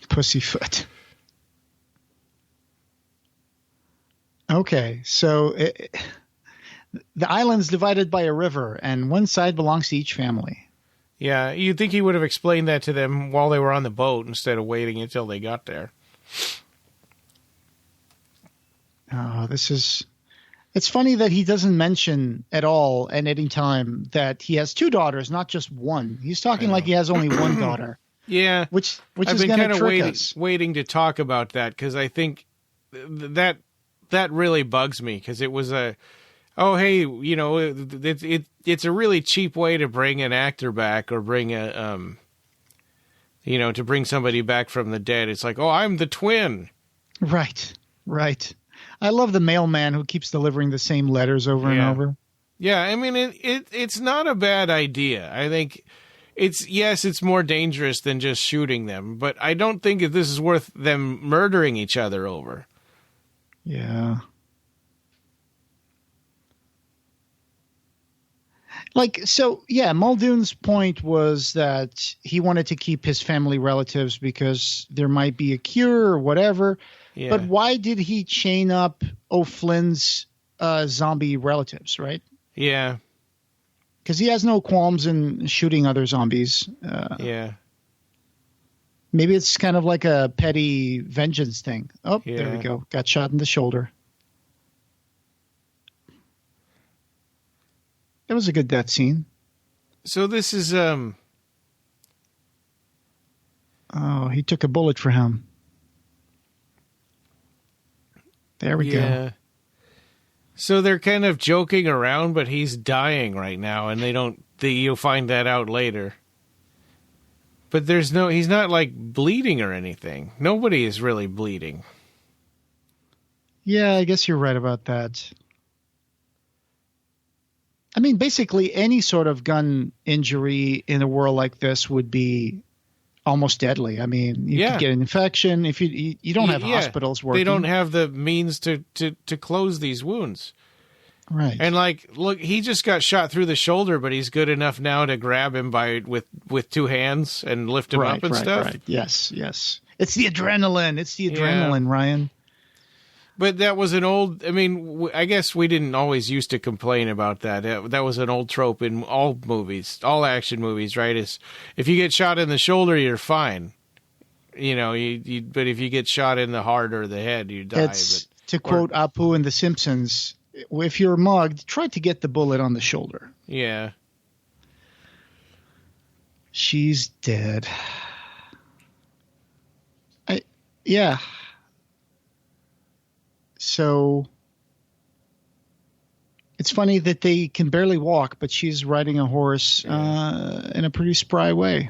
Pussyfoot. Okay, so the island's divided by a river, and one side belongs to each family. Yeah, you'd think he would have explained that to them while they were on the boat instead of waiting until they got there. Oh, it's funny that he doesn't mention at all at any time that he has two daughters, not just one. He's talking like he has only one daughter. Yeah. Which I've is been going to trick us. waiting to talk about that because I think that really bugs me because it was it's a really cheap way to bring an actor back or bring to bring somebody back from the dead. It's like, oh, I'm the twin. Right. I love the mailman who keeps delivering the same letters over and over. Yeah, I mean, it's not a bad idea. I think it's more dangerous than just shooting them, but I don't think that this is worth them murdering each other over. Yeah. Muldoon's point was that he wanted to keep his family relatives because there might be a cure or whatever. Yeah. But why did he chain up O'Flynn's zombie relatives, right? Yeah. Because he has no qualms in shooting other zombies. Maybe it's kind of like a petty vengeance thing. Oh, there we go. Got shot in the shoulder. It was a good death scene. So this is Oh, he took a bullet for him. There we go. So they're kind of joking around, but he's dying right now, and you'll find that out later. But he's not like bleeding or anything. Nobody is really bleeding. Yeah, I guess you're right about that. I mean, basically any sort of gun injury in a world like this would be almost deadly. I mean, you could get an infection if you don't have hospitals working. They don't have the means to close these wounds. Right. And look, he just got shot through the shoulder, but he's good enough now to grab him with two hands and lift him up and stuff. Right. Yes. It's the adrenaline. Ryan. But that was an old, I mean, I guess we didn't always used to complain about that. That was an old trope in all movies, all action movies, right? Is if you get shot in the shoulder, you're fine. But if you get shot in the heart or the head, you die. To quote Apu in The Simpsons, if you're mugged, try to get the bullet on the shoulder. Yeah. She's dead. Yeah. So it's funny that they can barely walk, but she's riding a horse in a pretty spry way.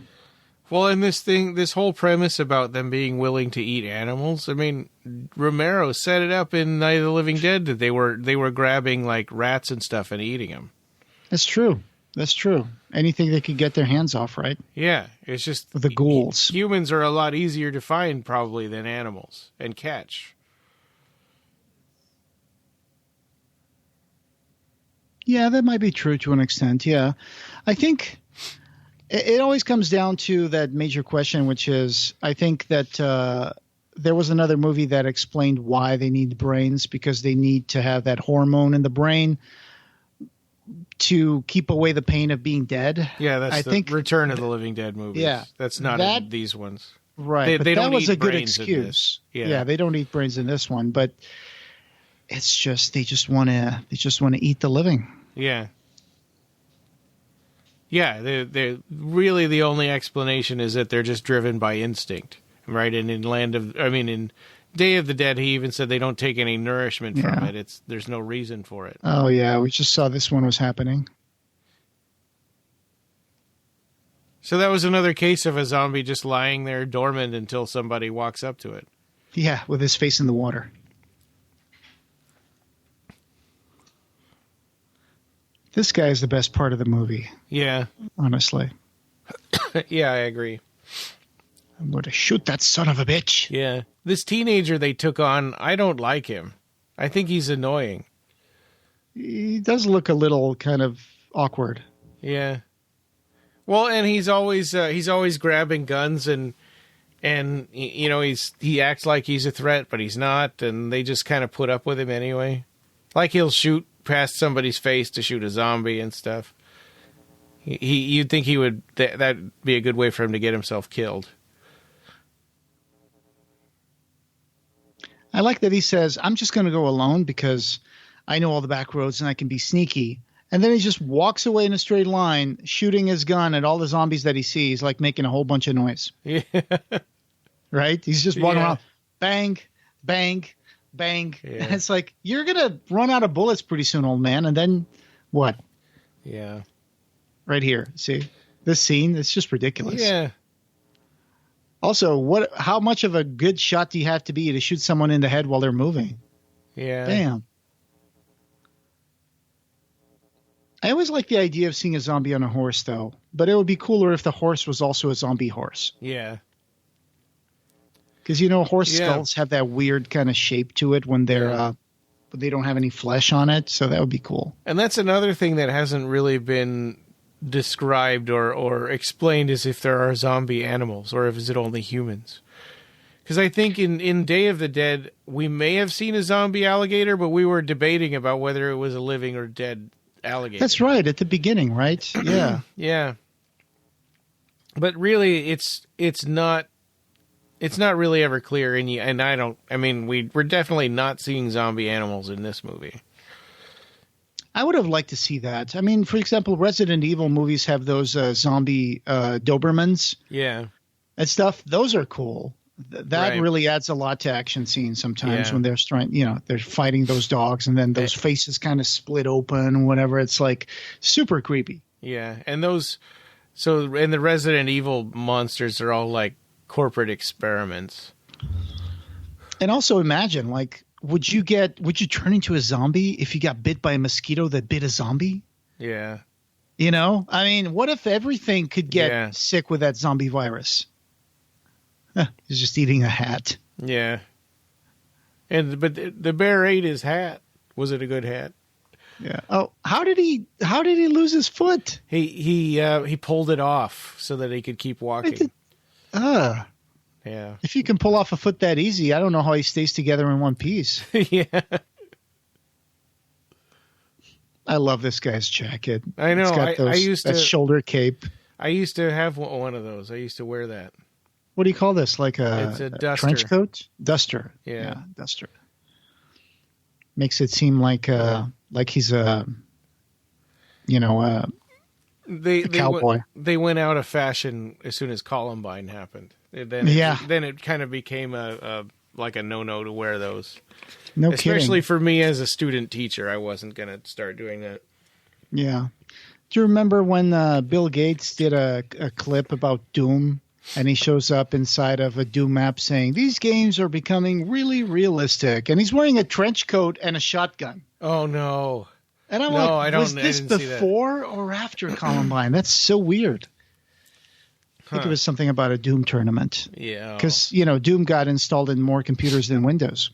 Well, and this whole premise about them being willing to eat animals, I mean, Romero set it up in Night of the Living Dead that they were grabbing like rats and stuff and eating them. That's true. Anything they could get their hands off, right? Yeah, it's just the ghouls. Humans are a lot easier to find probably than animals and catch. Yeah, that might be true to an extent. Yeah, I think it always comes down to that major question, which is I think that there was another movie that explained why they need brains, because they need to have that hormone in the brain to keep away the pain of being dead. Yeah, I think Return of the Living Dead movies. Yeah, that's not in these ones. Right, but they that don't was eat a good brains in excuse. this. Yeah, they don't eat brains in this one, but it's just they just want to eat the living. Yeah. Yeah, they're really the only explanation is that they're just driven by instinct, right? And in Day of the Dead, he even said they don't take any nourishment from it. There's no reason for it. Oh yeah, we just saw this one was happening. So that was another case of a zombie just lying there dormant until somebody walks up to it. Yeah, with his face in the water. This guy is the best part of the movie. Yeah. Honestly. Yeah, I agree. I'm going to shoot that son of a bitch. Yeah. This teenager they took on, I don't like him. I think he's annoying. He does look a little kind of awkward. Yeah. Well, and he's always grabbing guns and you know, he acts like he's a threat, but he's not, and they just kind of put up with him anyway. Like he'll shoot past somebody's face to shoot a zombie and stuff. You'd think he would that'd be a good way for him to get himself killed. I like that he says, I'm just going to go alone because I know all the back roads and I can be sneaky. And then he just walks away in a straight line, shooting his gun at all the zombies that he sees, like making a whole bunch of noise. Yeah. Right? He's just walking around, bang, bang, bang. Yeah. And it's like, you're going to run out of bullets pretty soon, old man. And then what? Yeah. Right here. See? This scene, it's just ridiculous. Yeah. Also, how much of a good shot do you have to be to shoot someone in the head while they're moving? Yeah. Bam. I always like the idea of seeing a zombie on a horse, though. But it would be cooler if the horse was also a zombie horse. Yeah. Because, you know, horse skulls have that weird kind of shape to it when they're but they don't have any flesh on it. So that would be cool. And that's another thing that hasn't really been described or explained, is if there are zombie animals or if is it only humans. Because I think in Day of the Dead, we may have seen a zombie alligator, but we were debating about whether it was a living or dead alligator. That's right, at the beginning, right? Yeah. Yeah. But really, it's not really ever clear, we're definitely not seeing zombie animals in this movie. I would have liked to see that. I mean, for example, Resident Evil movies have those zombie Dobermans. Yeah. And stuff. Those are cool. That really adds a lot to action scenes sometimes when they're they're fighting those dogs and then those faces kind of split open or whatever. It's like super creepy. Yeah. And the Resident Evil monsters are all like corporate experiments. And also imagine, like, would you turn into a zombie if you got bit by a mosquito that bit a zombie? Yeah. You know? I mean, what if everything could get sick with that zombie virus? He's just eating a hat. Yeah. But the bear ate his hat. Was it a good hat? Yeah. Oh, how did he lose his foot? He pulled it off so that he could keep walking. Yeah. If you can pull off a foot that easy, I don't know how he stays together in one piece. Yeah. I love this guy's jacket. I know. It's got that shoulder cape. I used to have one of those. I used to wear that. What do you call this? Like it's a duster. Trench coat? Duster. Yeah, duster. Makes it seem like he's a cowboy. They went out of fashion as soon as Columbine happened. Then it kind of became a no-no to wear those. No kidding. kidding. Especially for me as a student teacher, I wasn't going to start doing that. Yeah. Do you remember when Bill Gates did a clip about Doom? And he shows up inside of a Doom map saying, these games are becoming really realistic. And he's wearing a trench coat and a shotgun. Oh, no. And I'm was this before or after Columbine? That's so weird. I think it was something about a Doom tournament. Yeah. Because, Doom got installed in more computers than Windows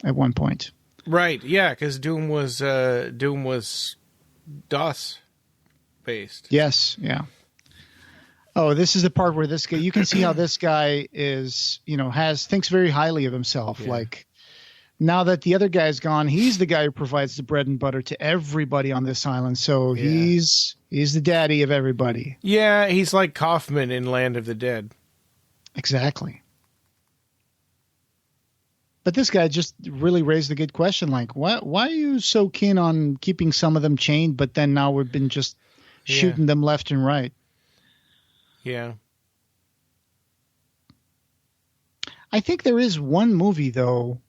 at one point. Right. Yeah, because Doom was DOS-based. Yes. Yeah. Oh, this is the part where this guy, you can see how this guy is, thinks very highly of himself. Yeah. Like, now that the other guy's gone, he's the guy who provides the bread and butter to everybody on this island. So he's the daddy of everybody. Yeah, he's like Kaufman in Land of the Dead. Exactly. But this guy just really raised a good question. Like, why are you so keen on keeping some of them chained, but then now we've been just shooting them left and right? Yeah. I think there is one movie, though,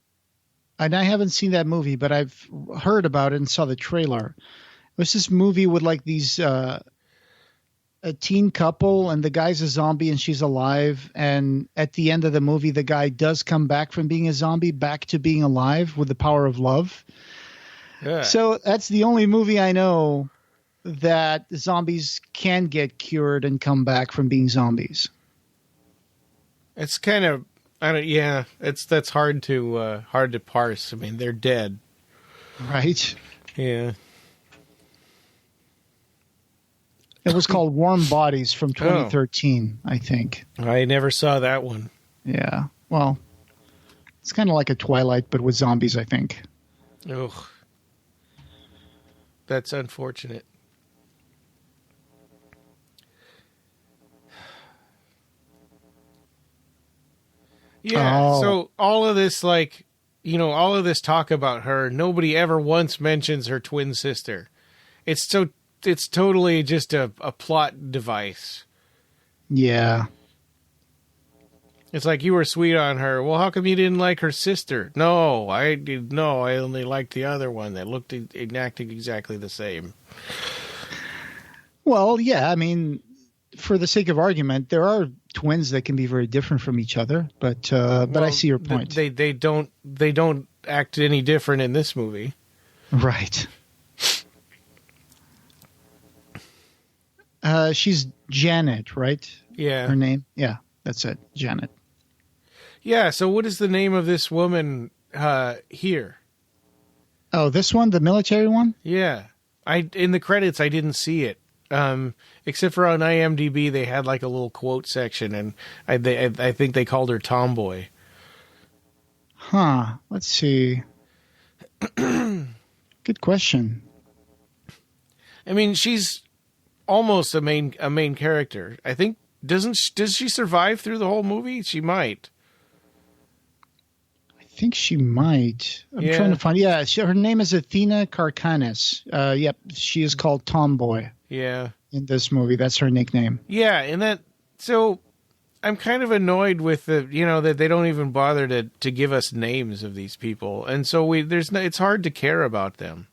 and I haven't seen that movie, but I've heard about it and saw the trailer. It was this movie with like these a teen couple, and the guy's a zombie and she's alive. And at the end of the movie, the guy does come back from being a zombie back to being alive with the power of love. Yeah. So that's the only movie I know that zombies can get cured and come back from being zombies. It's kind of, that's hard to parse. I mean, they're dead. Right. Yeah. It was called Warm Bodies from 2013, I think. I never saw that one. Yeah. Well, it's kind of like a Twilight, but with zombies, I think. Ugh. That's unfortunate. Yeah, So all of this, like, all of this talk about her, nobody ever once mentions her twin sister. It's totally just a plot device. Yeah. It's like, you were sweet on her. Well, how come you didn't like her sister? No, I only liked the other one that looked and acted exactly the same. Well, yeah, I mean, for the sake of argument, there are twins that can be very different from each other, but I see your point. They don't act any different in this movie. Right. She's Janet, right? Yeah. Her name? Yeah, that's it. Janet. Yeah, so what is the name of this woman here? Oh, this one? The military one? Yeah. In the credits, I didn't see it. Except for on IMDb, they had like a little quote section, and I think they called her Tomboy. Huh. Let's see. Good question. I mean, she's almost a main character. I think does she survive through the whole movie? She might. I think she might. I'm trying to find. Yeah, her name is Athena Karkanis. Yep, she is called Tomboy. Yeah. In this movie, that's her nickname. Yeah, and so I'm kind of annoyed with that they don't even bother to give us names of these people, and so it's hard to care about them.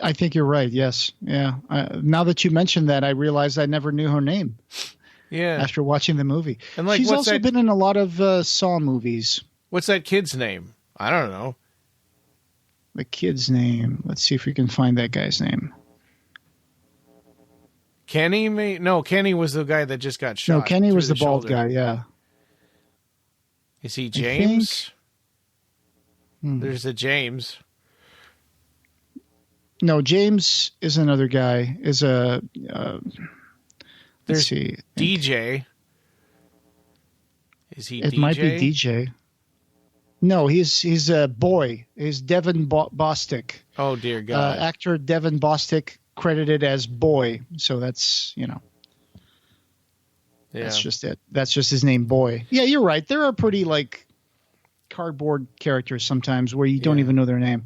I think you're right. Yes. Yeah. Now that you mentioned that, I realized I never knew her name. Yeah. After watching the movie, and she's also been in a lot of Saw movies. What's that kid's name? I don't know. The kid's name. Let's see if we can find that guy's name. Kenny? No, Kenny was the guy that just got shot. No, Kenny was the bald shoulder. guy. Yeah. Is he James? There's a James. No, James is another guy. Is a. Let's see. DJ. Is he? It DJ? might be DJ. No, he's a boy. He's Devin Bostick. Oh dear God! Actor Devin Bostick, credited as Boy. So that's that's just it. That's just his name, Boy. Yeah, you're right. There are pretty like cardboard characters sometimes where you don't even know their name.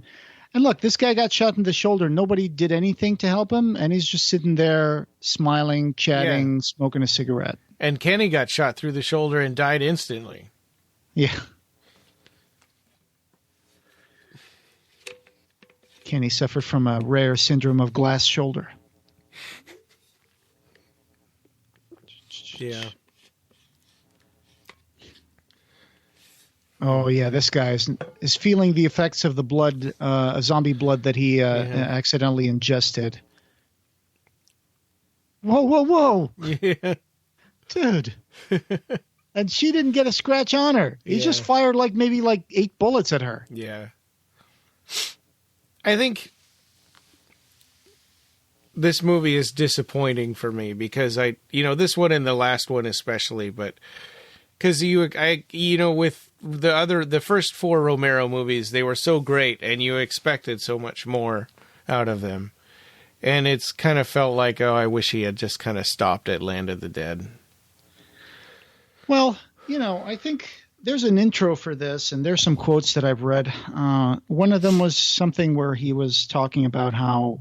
And look, this guy got shot in the shoulder. Nobody did anything to help him, and he's just sitting there smiling, chatting, smoking a cigarette. And Kenny got shot through the shoulder and died instantly. Yeah. Kenny suffered from a rare syndrome of glass shoulder. Yeah. Oh yeah, this guy is feeling the effects of the blood, zombie blood that he accidentally ingested. Whoa! Yeah, dude. And she didn't get a scratch on her. He just fired maybe 8 bullets at her. Yeah. I think this movie is disappointing for me because this one and the last one especially, but because with the first 4 Romero movies, they were so great and you expected so much more out of them. And it's kind of felt like, I wish he had just kind of stopped at Land of the Dead. Well, I think there's an intro for this, and there's some quotes that I've read. One of them was something where he was talking about how,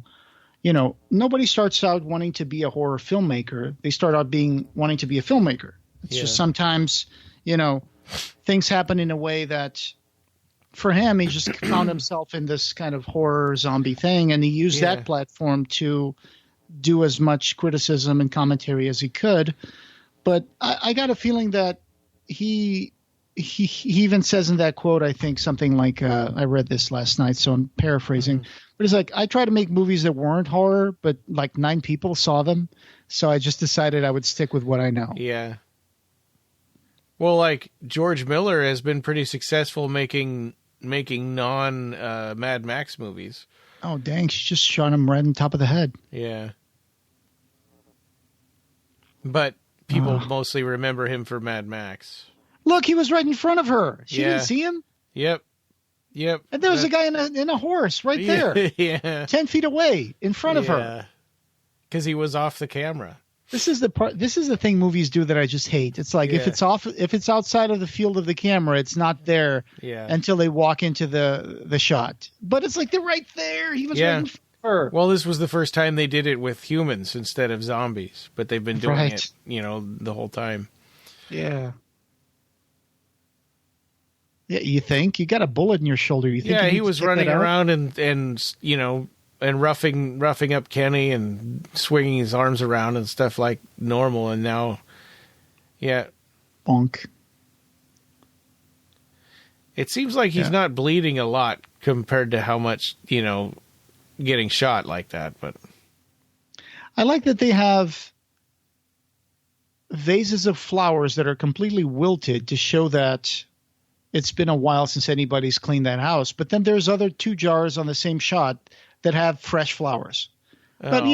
nobody starts out wanting to be a horror filmmaker. They start out wanting to be a filmmaker. It's just sometimes, things happen in a way that, for him, he just found himself in this kind of horror zombie thing, and he used that platform to do as much criticism and commentary as he could. But I got a feeling that he even says in that quote, I think something like, I read this last night, so I'm paraphrasing, but it's like, I try to make movies that weren't horror, but like 9 people saw them. So I just decided I would stick with what I know. Yeah. Well, like George Miller has been pretty successful making non Mad Max movies. Oh, dang. She just shot him right on top of the head. Yeah. But people mostly remember him for Mad Max. Look, he was right in front of her. She didn't see him? Yep. And there was a guy in a horse right there. Yeah. 10 feet away in front of her. Because he was off the camera. This is the thing movies do that I just hate. It's like if it's outside of the field of the camera, it's not there until they walk into the shot. But it's like they're right there. He was right in front of her. Well, this was the first time they did it with humans instead of zombies, but they've been doing it, the whole time. Yeah. Yeah, you think? You got a bullet in your shoulder. You think he was running around and roughing up Kenny and swinging his arms around and stuff like normal, and now, bonk. It seems like he's not bleeding a lot compared to how much, getting shot like that, but I like that they have vases of flowers that are completely wilted to show that it's been a while since anybody's cleaned that house. But then there's other 2 jars on the same shot that have fresh flowers. But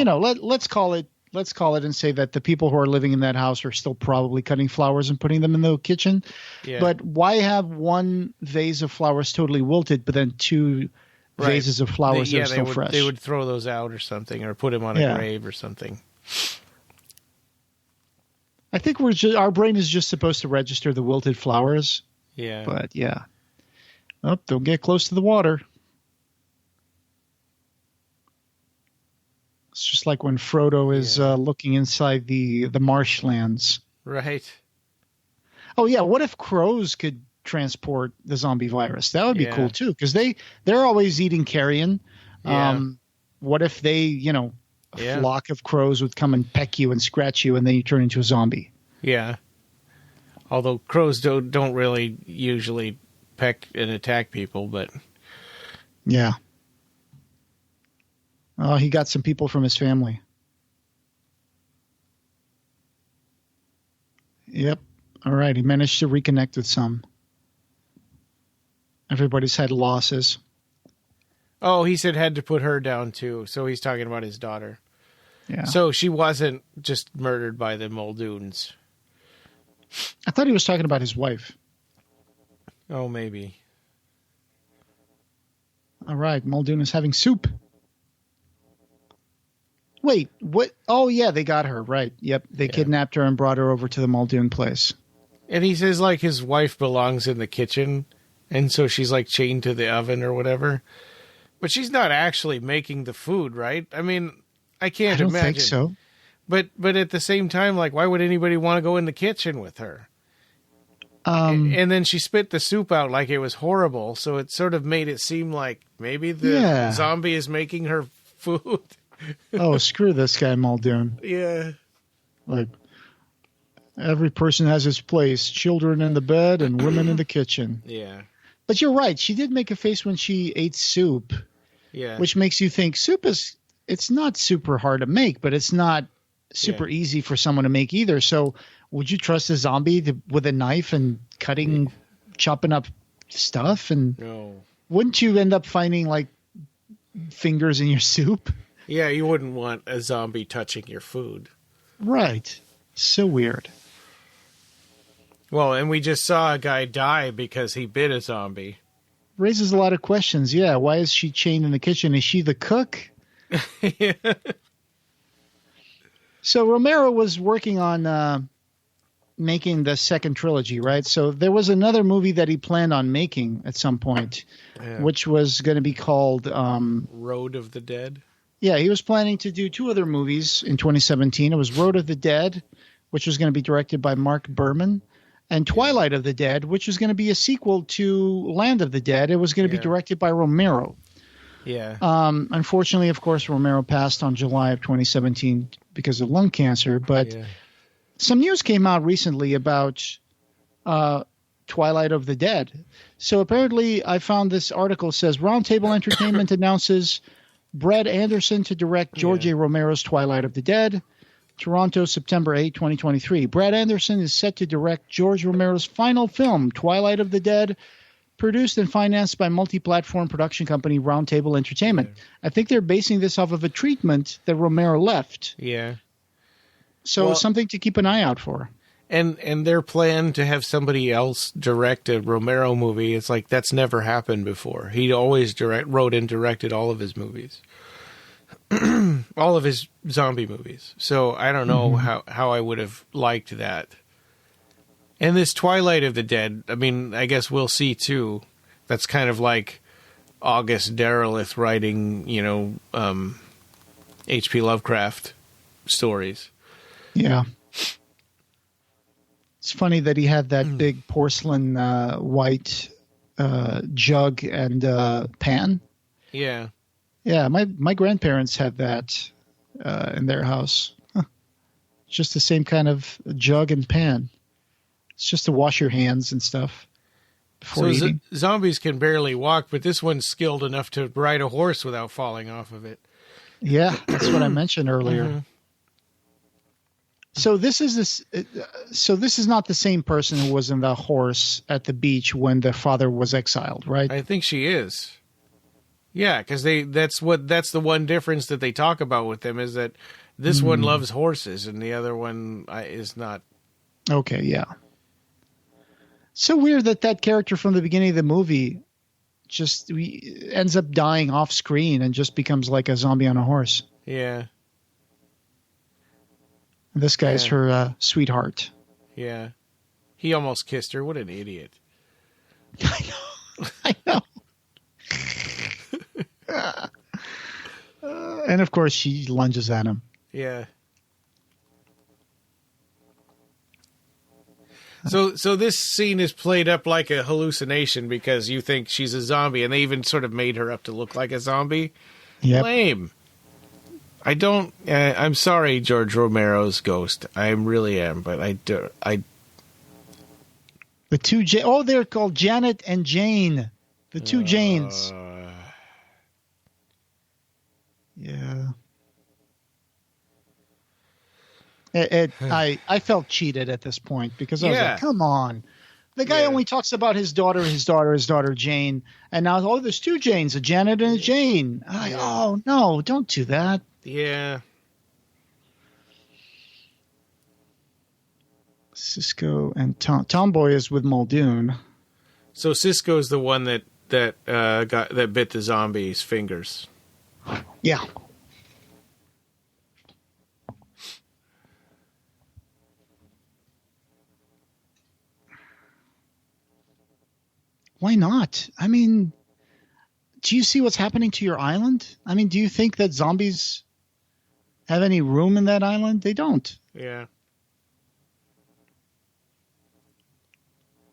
let's call it and say that the people who are living in that house are still probably cutting flowers and putting them in the kitchen. Yeah. But why have one vase of flowers totally wilted, but then 2 vases of flowers that are still fresh? They would throw those out or something, or put them on a grave or something. I think our brain is just supposed to register the wilted flowers. Yeah. But don't get close to the water. It's just like when Frodo is looking inside the marshlands. Right. Oh, yeah. What if crows could transport the zombie virus? That would be cool, too, because they're always eating carrion. Yeah. What if they, a flock of crows would come and peck you and scratch you, and then you turn into a zombie? Yeah. Although crows don't really usually peck and attack people, but... Yeah. Oh, he got some people from his family. Yep. All right. He managed to reconnect with some. Everybody's had losses. Oh, he said had to put her down too. So he's talking about his daughter. Yeah. So she wasn't just murdered by the Muldoons. I thought he was talking about his wife. Oh, maybe. All right. Muldoon is having soup. Wait, what? Oh, yeah, they got her. Right. Yep. They kidnapped her and brought her over to the Muldoon place. And he says, like, his wife belongs in the kitchen. And so she's, like, chained to the oven or whatever. But she's not actually making the food, right? I mean, I can't imagine. I don't think so. But at the same time, like, why would anybody want to go in the kitchen with her? And then she spit the soup out like it was horrible. So it sort of made it seem like maybe the zombie is making her food. Oh, screw this guy, Muldoon. Yeah. Like, every person has his place. Children in the bed and women in the kitchen. Yeah. But you're right. She did make a face when she ate soup. Yeah. Which makes you think it's not super hard to make, but it's not super easy for someone to make either. So would you trust a zombie with a knife and chopping up stuff? And no. Wouldn't you end up finding like fingers in your soup? Yeah, you wouldn't want a zombie touching your food. Right. So weird. Well, and we just saw a guy die because he bit a zombie. Raises a lot of questions. Yeah, why is she chained in the kitchen? Is she the cook? Yeah. So Romero was working on making the second trilogy, right? So there was another movie that he planned on making at some point, which was going to be called Road of the Dead. Yeah, he was planning to do two other movies in 2017. It was Road of the Dead, which was going to be directed by Mark Berman, and Twilight of the Dead, which was going to be a sequel to Land of the Dead. It was going to be directed by Romero. Yeah. Unfortunately, of course, Romero passed on July of 2017 because of lung cancer. But some news came out recently about Twilight of the Dead. So apparently I found this article says Roundtable Entertainment announces Brad Anderson to direct George A. Romero's Twilight of the Dead. Toronto, September 8, 2023. Brad Anderson is set to direct George Romero's final film, Twilight of the Dead, produced and financed by multi-platform production company Roundtable Entertainment. I think they're basing this off of a treatment that Romero left. Yeah. So something to keep an eye out for. And their plan to have somebody else direct a Romero movie, it's like that's never happened before. He always wrote and directed all of his movies. All of his zombie movies. So I don't know how I would have liked that. And this Twilight of the Dead, I mean, I guess we'll see too. That's kind of like August Derleth writing, H.P. Lovecraft stories. Yeah. It's funny that he had that big porcelain white jug and pan. Yeah. Yeah, my grandparents had that in their house. Huh. It's just the same kind of jug and pan. It's just to wash your hands and stuff before eating. Zombies can barely walk, but this one's skilled enough to ride a horse without falling off of it. Yeah, that's what I mentioned earlier. So this is not the same person who was in the horse at the beach when the father was exiled, right? I think she is. Yeah, because that's the one difference that they talk about with them is that this one loves horses and the other one is not. Okay, yeah. So weird that character from the beginning of the movie just ends up dying off screen and just becomes like a zombie on a horse. Yeah. This guy's her sweetheart. Yeah. He almost kissed her. What an idiot. I know. And of course she lunges at him. Yeah. So this scene is played up like a hallucination because you think she's a zombie, and they even sort of made her up to look like a zombie. Yep. Lame. I don't. I'm sorry, George Romero's ghost. I really am, but I. The two they're called Janet and Jane. The two Janes. Yeah. I felt cheated at this point because I was like, come on. The guy only talks about his daughter, Jane. And now, there's two Janes, a Janet and a Jane. Oh, no, don't do that. Yeah. Cisco and Tomboy is with Muldoon. So Cisco's the one that bit the zombie's fingers. Yeah. Why not? I mean, do you see what's happening to your island? I mean, do you think that zombies have any room in that island? They don't. Yeah.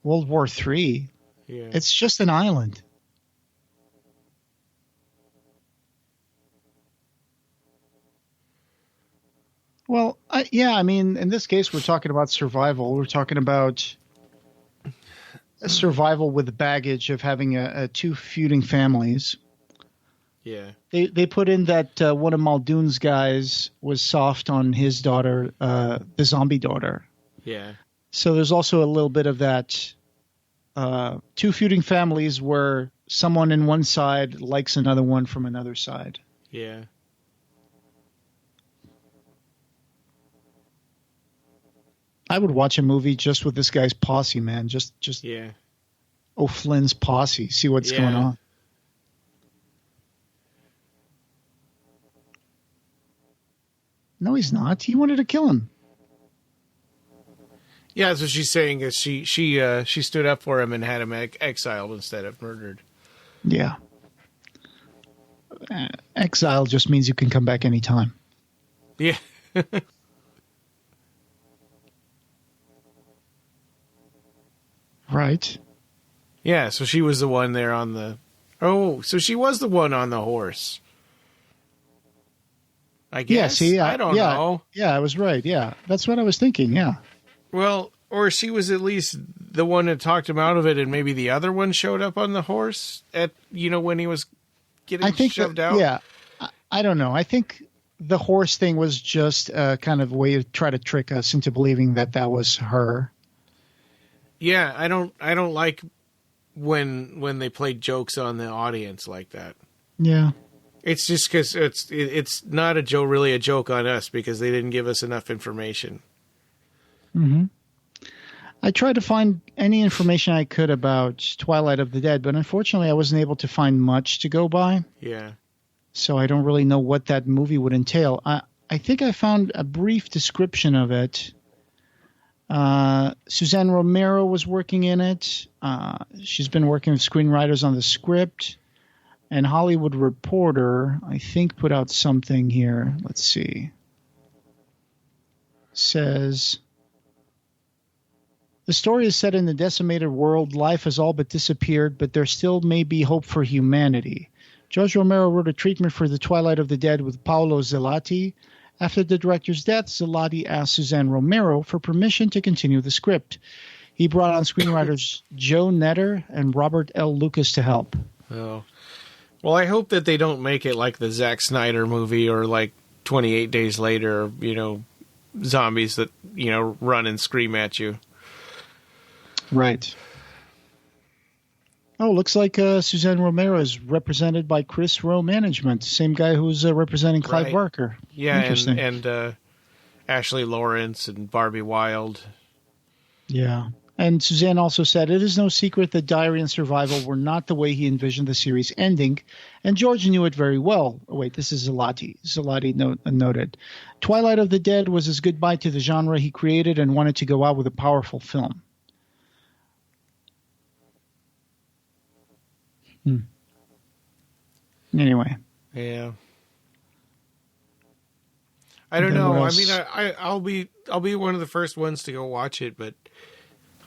World War III. Yeah. It's just an island. Well, I mean, in this case, we're talking about survival. We're talking about survival with the baggage of having two feuding families. Yeah. They put in that one of Muldoon's guys was soft on his daughter, the zombie daughter. Yeah. So there's also a little bit of that two feuding families where someone in one side likes another one from another side. Yeah. I would watch a movie just with this guy's posse, man. Just yeah. O'Flynn's posse. See what's going on. No, he's not. He wanted to kill him. Yeah, that's what she's saying. Is she stood up for him and had him exiled instead of murdered. Yeah. Exile just means you can come back anytime. Yeah. Right. Yeah, so she was the one there on the... Oh, so she was the one on the horse. I guess. Yeah, see, I don't know. Yeah, I was right. Yeah, that's what I was thinking. Yeah. Well, or she was at least the one that talked him out of it, and maybe the other one showed up on the horse at when he was getting shoved out. Yeah, I don't know. I think the horse thing was just a kind of way to try to trick us into believing that was her. Yeah, I don't like when they play jokes on the audience like that. Yeah. It's just because it's not really a joke on us because they didn't give us enough information. Mm-hmm. I tried to find any information I could about Twilight of the Dead, but unfortunately I wasn't able to find much to go by. Yeah. So I don't really know what that movie would entail. I think I found a brief description of it. Suzanne Romero was working in it. She's been working with screenwriters on the script. And Hollywood Reporter, I think, put out something here. Let's see. Says, the story is set in the decimated world. Life has all but disappeared, but there still may be hope for humanity. George Romero wrote a treatment for The Twilight of the Dead with Paolo Zelati. After the director's death, Zelati asked Suzanne Romero for permission to continue the script. He brought on screenwriters Joe Netter and Robert L. Lucas to help. Oh. Well, I hope that they don't make it like the Zack Snyder movie or like 28 Days Later, zombies that, run and scream at you. Right. Oh, looks like Suzanne Romero is represented by Chris Rowe Management, same guy who's representing Clive Barker. Yeah, and Ashley Lawrence and Barbie Wilde. Yeah. And Suzanne also said, it is no secret that Diary and Survival were not the way he envisioned the series ending, and George knew it very well. Oh, wait, this is Zelati. Zelati noted, Twilight of the Dead was his goodbye to the genre he created and wanted to go out with a powerful film. Anyway. Yeah. I don't know. I mean, I'll be one of the first ones to go watch it, but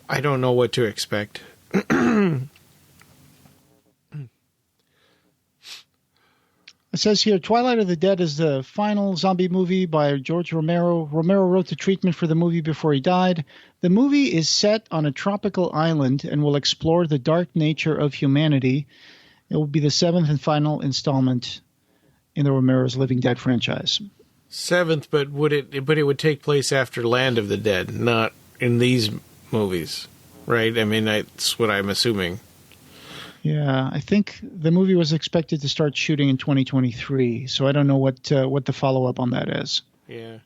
I don't know what to expect. It says here, Twilight of the Dead is the final zombie movie by George Romero. Romero wrote the treatment for the movie before he died. The movie is set on a tropical island and will explore the dark nature of humanity. It will be the 7th and final installment in the Romero's Living Dead franchise. 7th, but it would take place after Land of the Dead, not in these movies, right? I mean, that's what I'm assuming. Yeah, I think the movie was expected to start shooting in 2023, so I don't know what the follow-up on that is. Yeah.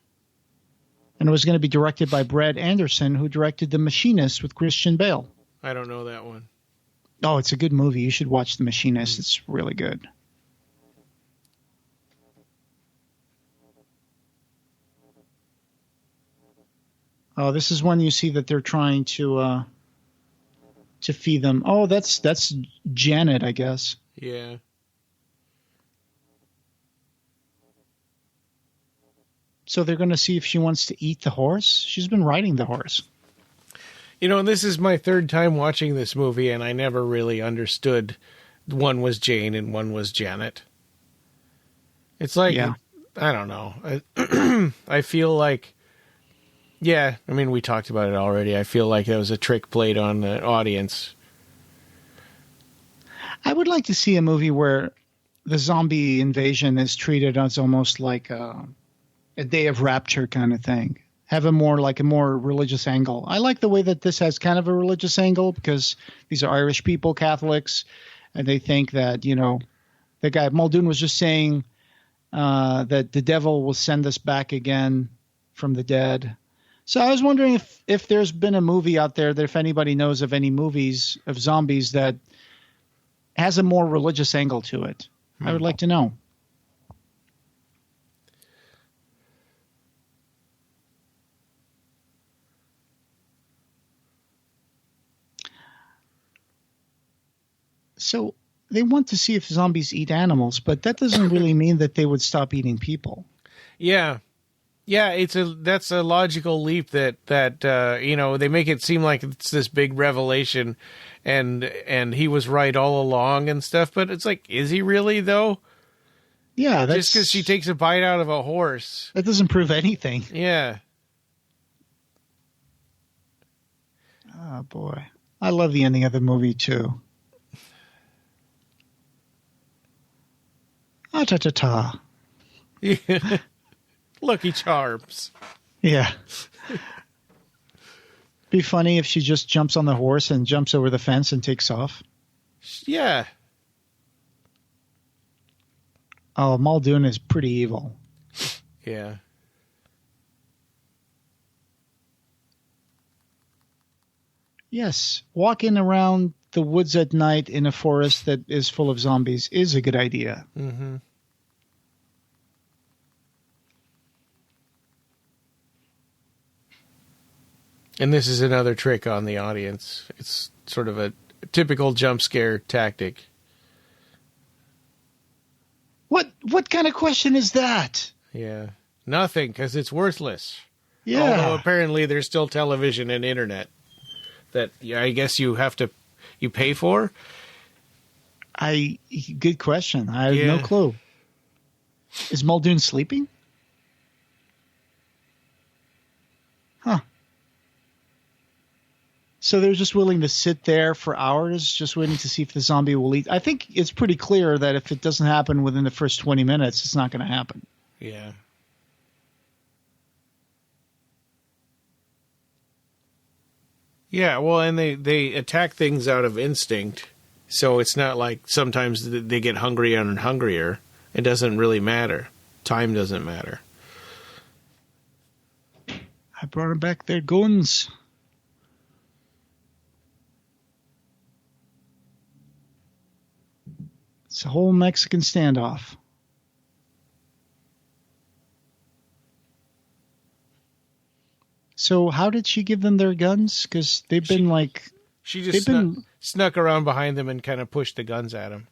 And it was going to be directed by Brad Anderson, who directed The Machinist with Christian Bale. I don't know that one. Oh, it's a good movie. You should watch The Machinist. It's really good. Oh, this is one you see that they're trying to feed them. Oh, that's Janet, I guess. Yeah. So they're going to see if she wants to eat the horse? She's been riding the horse. This is my third time watching this movie, and I never really understood one was Jane and one was Janet. It's like, yeah. I don't know. I feel like, yeah, I mean, we talked about it already. I feel like that was a trick played on the audience. I would like to see a movie where the zombie invasion is treated as almost like a Day of Rapture kind of thing. Have a more religious angle. I like the way that this has kind of a religious angle because these are Irish people, Catholics, and they think that, the guy Muldoon was just saying that the devil will send us back again from the dead. So I was wondering if there's been a movie out there that if anybody knows of any movies of zombies that has a more religious angle to it. I would like to know. So they want to see if zombies eat animals, but that doesn't really mean that they would stop eating people. Yeah. Yeah, that's a logical leap that they make it seem like it's this big revelation and he was right all along and stuff, but it's like, is he really though? Yeah, that's just because she takes a bite out of a horse. That doesn't prove anything. Yeah. Oh boy. I love the ending of the movie too. Ah ta ta ta. Lucky Charms. Yeah. Be funny if she just jumps on the horse and jumps over the fence and takes off. Yeah. Oh, Muldoon is pretty evil. Yeah. Yes. Walking around the woods at night in a forest that is full of zombies is a good idea. Mm-hmm. And this is another trick on the audience. It's sort of a typical jump scare tactic. What kind of question is that? Yeah. Nothing, because it's worthless. Yeah. Although apparently there's still television and internet that I guess you pay for. Good question. I have no clue. Is Muldoon sleeping? Huh. So they're just willing to sit there for hours, just waiting to see if the zombie will eat. I think it's pretty clear that if it doesn't happen within the first 20 minutes, it's not going to happen. Yeah. Yeah, well, and they attack things out of instinct, so it's not like sometimes they get hungrier and hungrier. It doesn't really matter. Time doesn't matter. I brought them back their guns. It's a whole Mexican standoff. So how did she give them their guns? Because they've been like... She just snuck around behind them and kind of pushed the guns at them.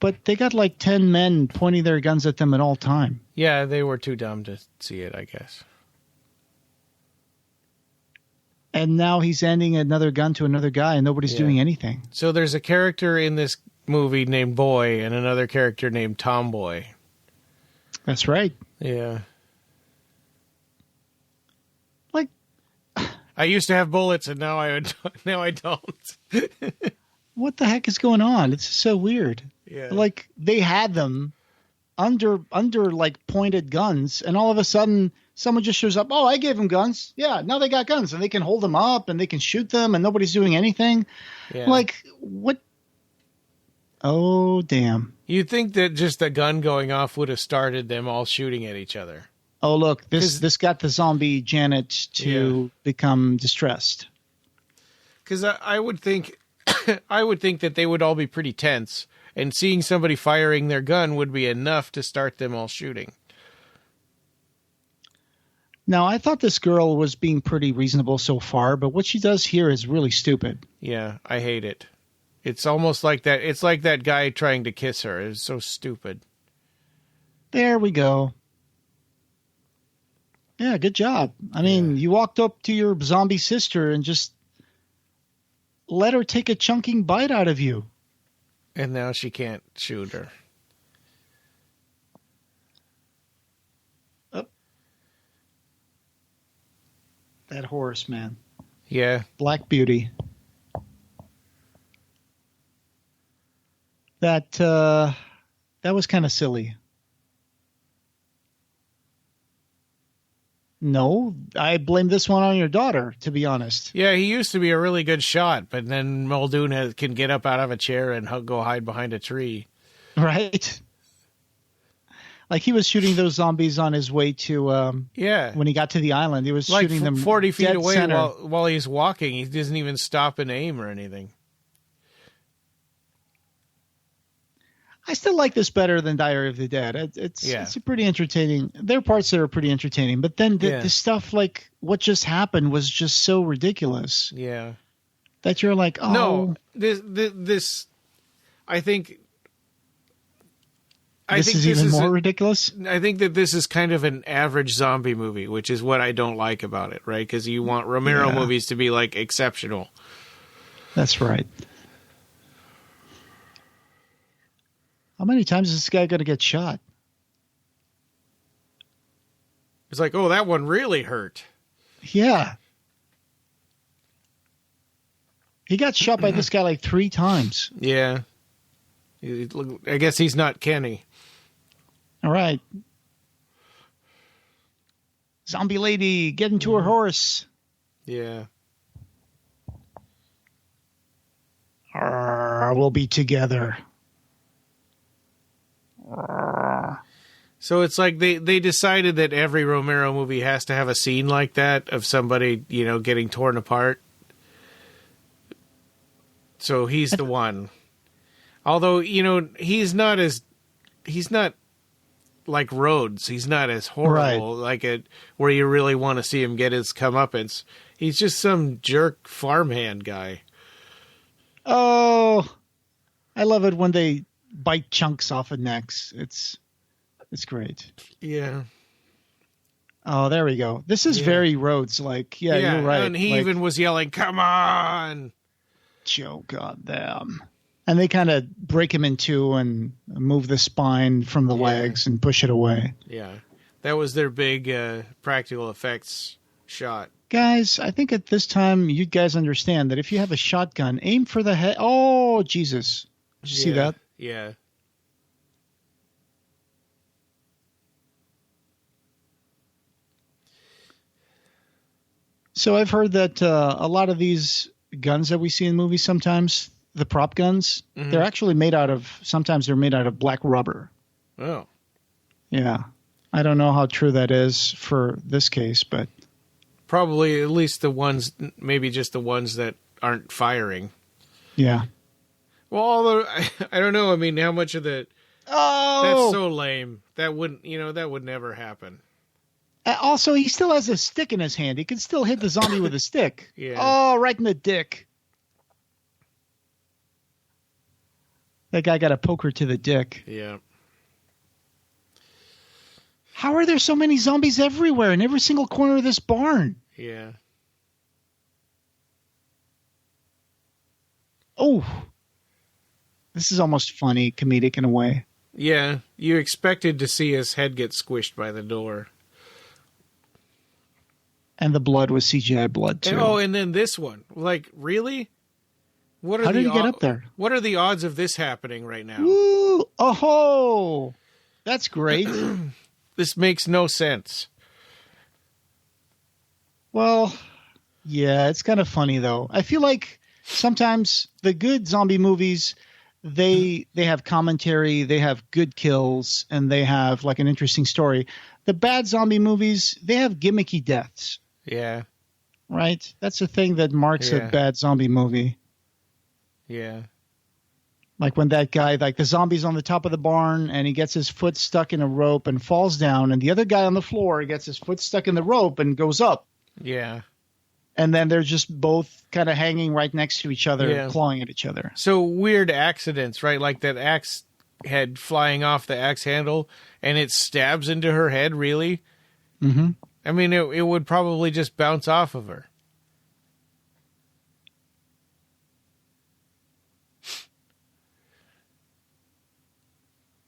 But they got like 10 men pointing their guns at them at all time. Yeah, they were too dumb to see it, I guess. And now he's handing another gun to another guy and nobody's doing anything. So there's a character in this movie named Boy and another character named Tomboy. That's right. Yeah. Like, I used to have bullets and now I don't. what the heck is going on? It's so weird. Yeah. Like they had them under like pointed guns and all of a sudden someone just shows up. Oh, I gave them guns. Yeah. Now they got guns and they can hold them up and they can shoot them and nobody's doing anything. Yeah. Like what? Oh, damn. You'd think that just the gun going off would have started them all shooting at each other. Oh, look, this got the zombie Janet to become distressed. Because I would think that they would all be pretty tense, and seeing somebody firing their gun would be enough to start them all shooting. Now, I thought this girl was being pretty reasonable so far, but what she does here is really stupid. Yeah, I hate it. It's almost like that. It's like that guy trying to kiss her. It's so stupid. There we go. Yeah, good job. I mean, you walked up to your zombie sister and just let her take a chunking bite out of you. And now she can't shoot her. Oh. That horse, man. Yeah. Black Beauty. That was kind of silly. No, I blame this one on your daughter, to be honest. Yeah, he used to be a really good shot, but then Muldoon can get up out of a chair and go hide behind a tree. Right? Like he was shooting those zombies on his way to when he got to the island. He was like shooting them 40 feet away center. while he's walking. He doesn't even stop and aim or anything. I still like this better than Diary of the Dead. It's a pretty entertaining. There are parts that are pretty entertaining, but then the stuff like what just happened was just so ridiculous. Yeah. that you're like, oh. No, this I think... This is even more ridiculous? I think that this is kind of an average zombie movie, which is what I don't like about it, right? Because you want Romero movies to be, like, exceptional. That's right. How many times is this guy going to get shot? It's like, oh, that one really hurt. Yeah. He got shot by this guy like 3 times. Yeah. I guess he's not Kenny. All right. Zombie lady, get into her horse. Yeah. We'll be together. So it's like they decided that every Romero movie has to have a scene like that of somebody, getting torn apart. So he's the one. Although, he's not like Rhodes. He's not as horrible, where you really want to see him get his comeuppance. He's just some jerk farmhand guy. Oh, I love it when they bite chunks off of necks. It's great. Yeah. Oh, there we go. This is very Rhodes. Like, you're right. And he even was yelling, "Come on, Joe, goddamn!" And they kind of break him in two and move the spine from the legs and push it away. Yeah, that was their big practical effects shot. Guys, I think at this time you guys understand that if you have a shotgun, aim for the head. Oh, Jesus. Did you see that? Yeah. So I've heard that a lot of these guns that we see in movies sometimes, the prop guns, they're actually sometimes they're made out of black rubber. Oh. Yeah. I don't know how true that is for this case, but... Probably at least maybe just the ones that aren't firing. Yeah. Well, although, I don't know, I mean, how much of the... Oh! That's so lame. That wouldn't, that would never happen. Also, he still has a stick in his hand. He can still hit the zombie with a stick. Yeah. Oh, right in the dick. That guy got a poker to the dick. Yeah. How are there so many zombies everywhere in every single corner of this barn? Yeah. Oh. This is almost funny, comedic in a way. Yeah. You expected to see his head get squished by the door. And the blood was CGI blood, too. And then this one. Like, really? How did he get up there? What are the odds of this happening right now? Woo! Oh, that's great. This makes no sense. Well, yeah, it's kind of funny, though. I feel like sometimes the good zombie movies, they have commentary, they have good kills, and they have like an interesting story. The bad zombie movies, they have gimmicky deaths. Yeah. Right? That's the thing that marks a bad zombie movie. Yeah. Like when that guy, like the zombie's on the top of the barn and he gets his foot stuck in a rope and falls down, and the other guy on the floor gets his foot stuck in the rope and goes up. Yeah. And then they're just both kind of hanging right next to each other, clawing at each other. So weird accidents, right? Like that axe head flying off the axe handle and it stabs into her head, really? Mm-hmm. I mean, it would probably just bounce off of her.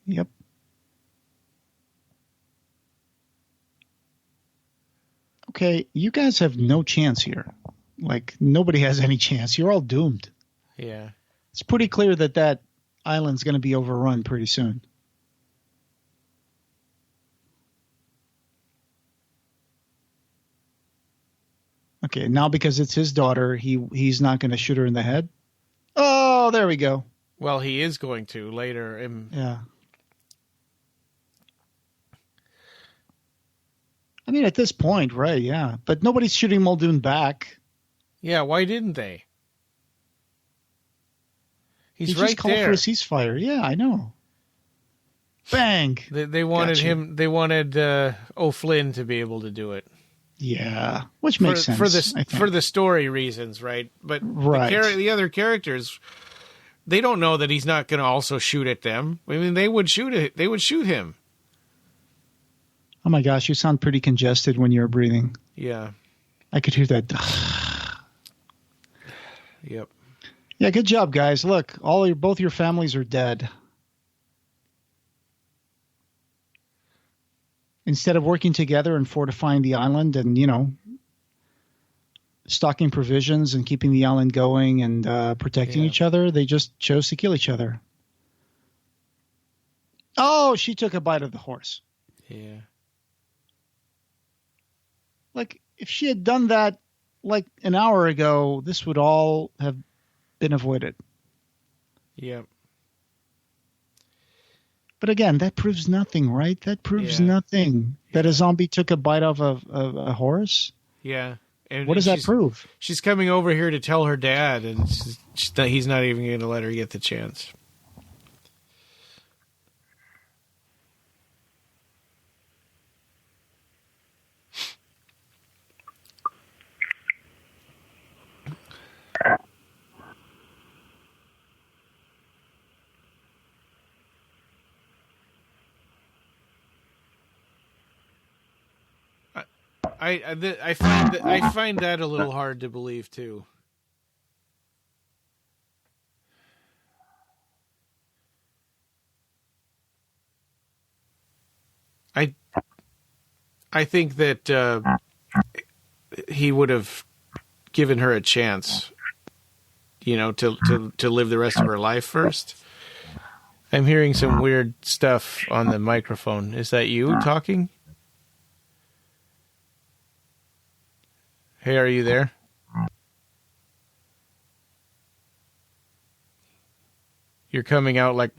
Yep. Okay, you guys have no chance here. Like, nobody has any chance. You're all doomed. Yeah. It's pretty clear that island's going to be overrun pretty soon. Okay, now because it's his daughter, he's not going to shoot her in the head. Oh, there we go. Well, he is going to later. Yeah. I mean, at this point, right, yeah. But nobody's shooting Muldoon back. Yeah, why didn't they? He's he right just called there. for a ceasefire. Yeah, I know. Bang. They wanted him. They wanted O'Flynn to be able to do it. Yeah, which makes sense for the story reasons, right? But right. the other characters, they don't know that he's not going to also shoot at them. I mean, they would shoot him. Oh my gosh, you sound pretty congested when you're breathing. Yeah, I could hear that. Yep. Yeah, good job, guys. Look, both your families are dead. Instead of working together and fortifying the island and, stocking provisions and keeping the island going and protecting each other, they just chose to kill each other. Oh, she took a bite of the horse. Yeah. Like, if she had done that like an hour ago, this would all have been avoided. Yep. But again, that proves nothing, right? That proves nothing. That a zombie took a bite of a horse? Yeah. And what does that prove? She's coming over here to tell her dad, and he's not even going to let her get the chance. I find that a little hard to believe too. I think that he would have given her a chance, to live the rest of her life first. I'm hearing some weird stuff on the microphone. Is that you talking? Hey, are you there? You're coming out like...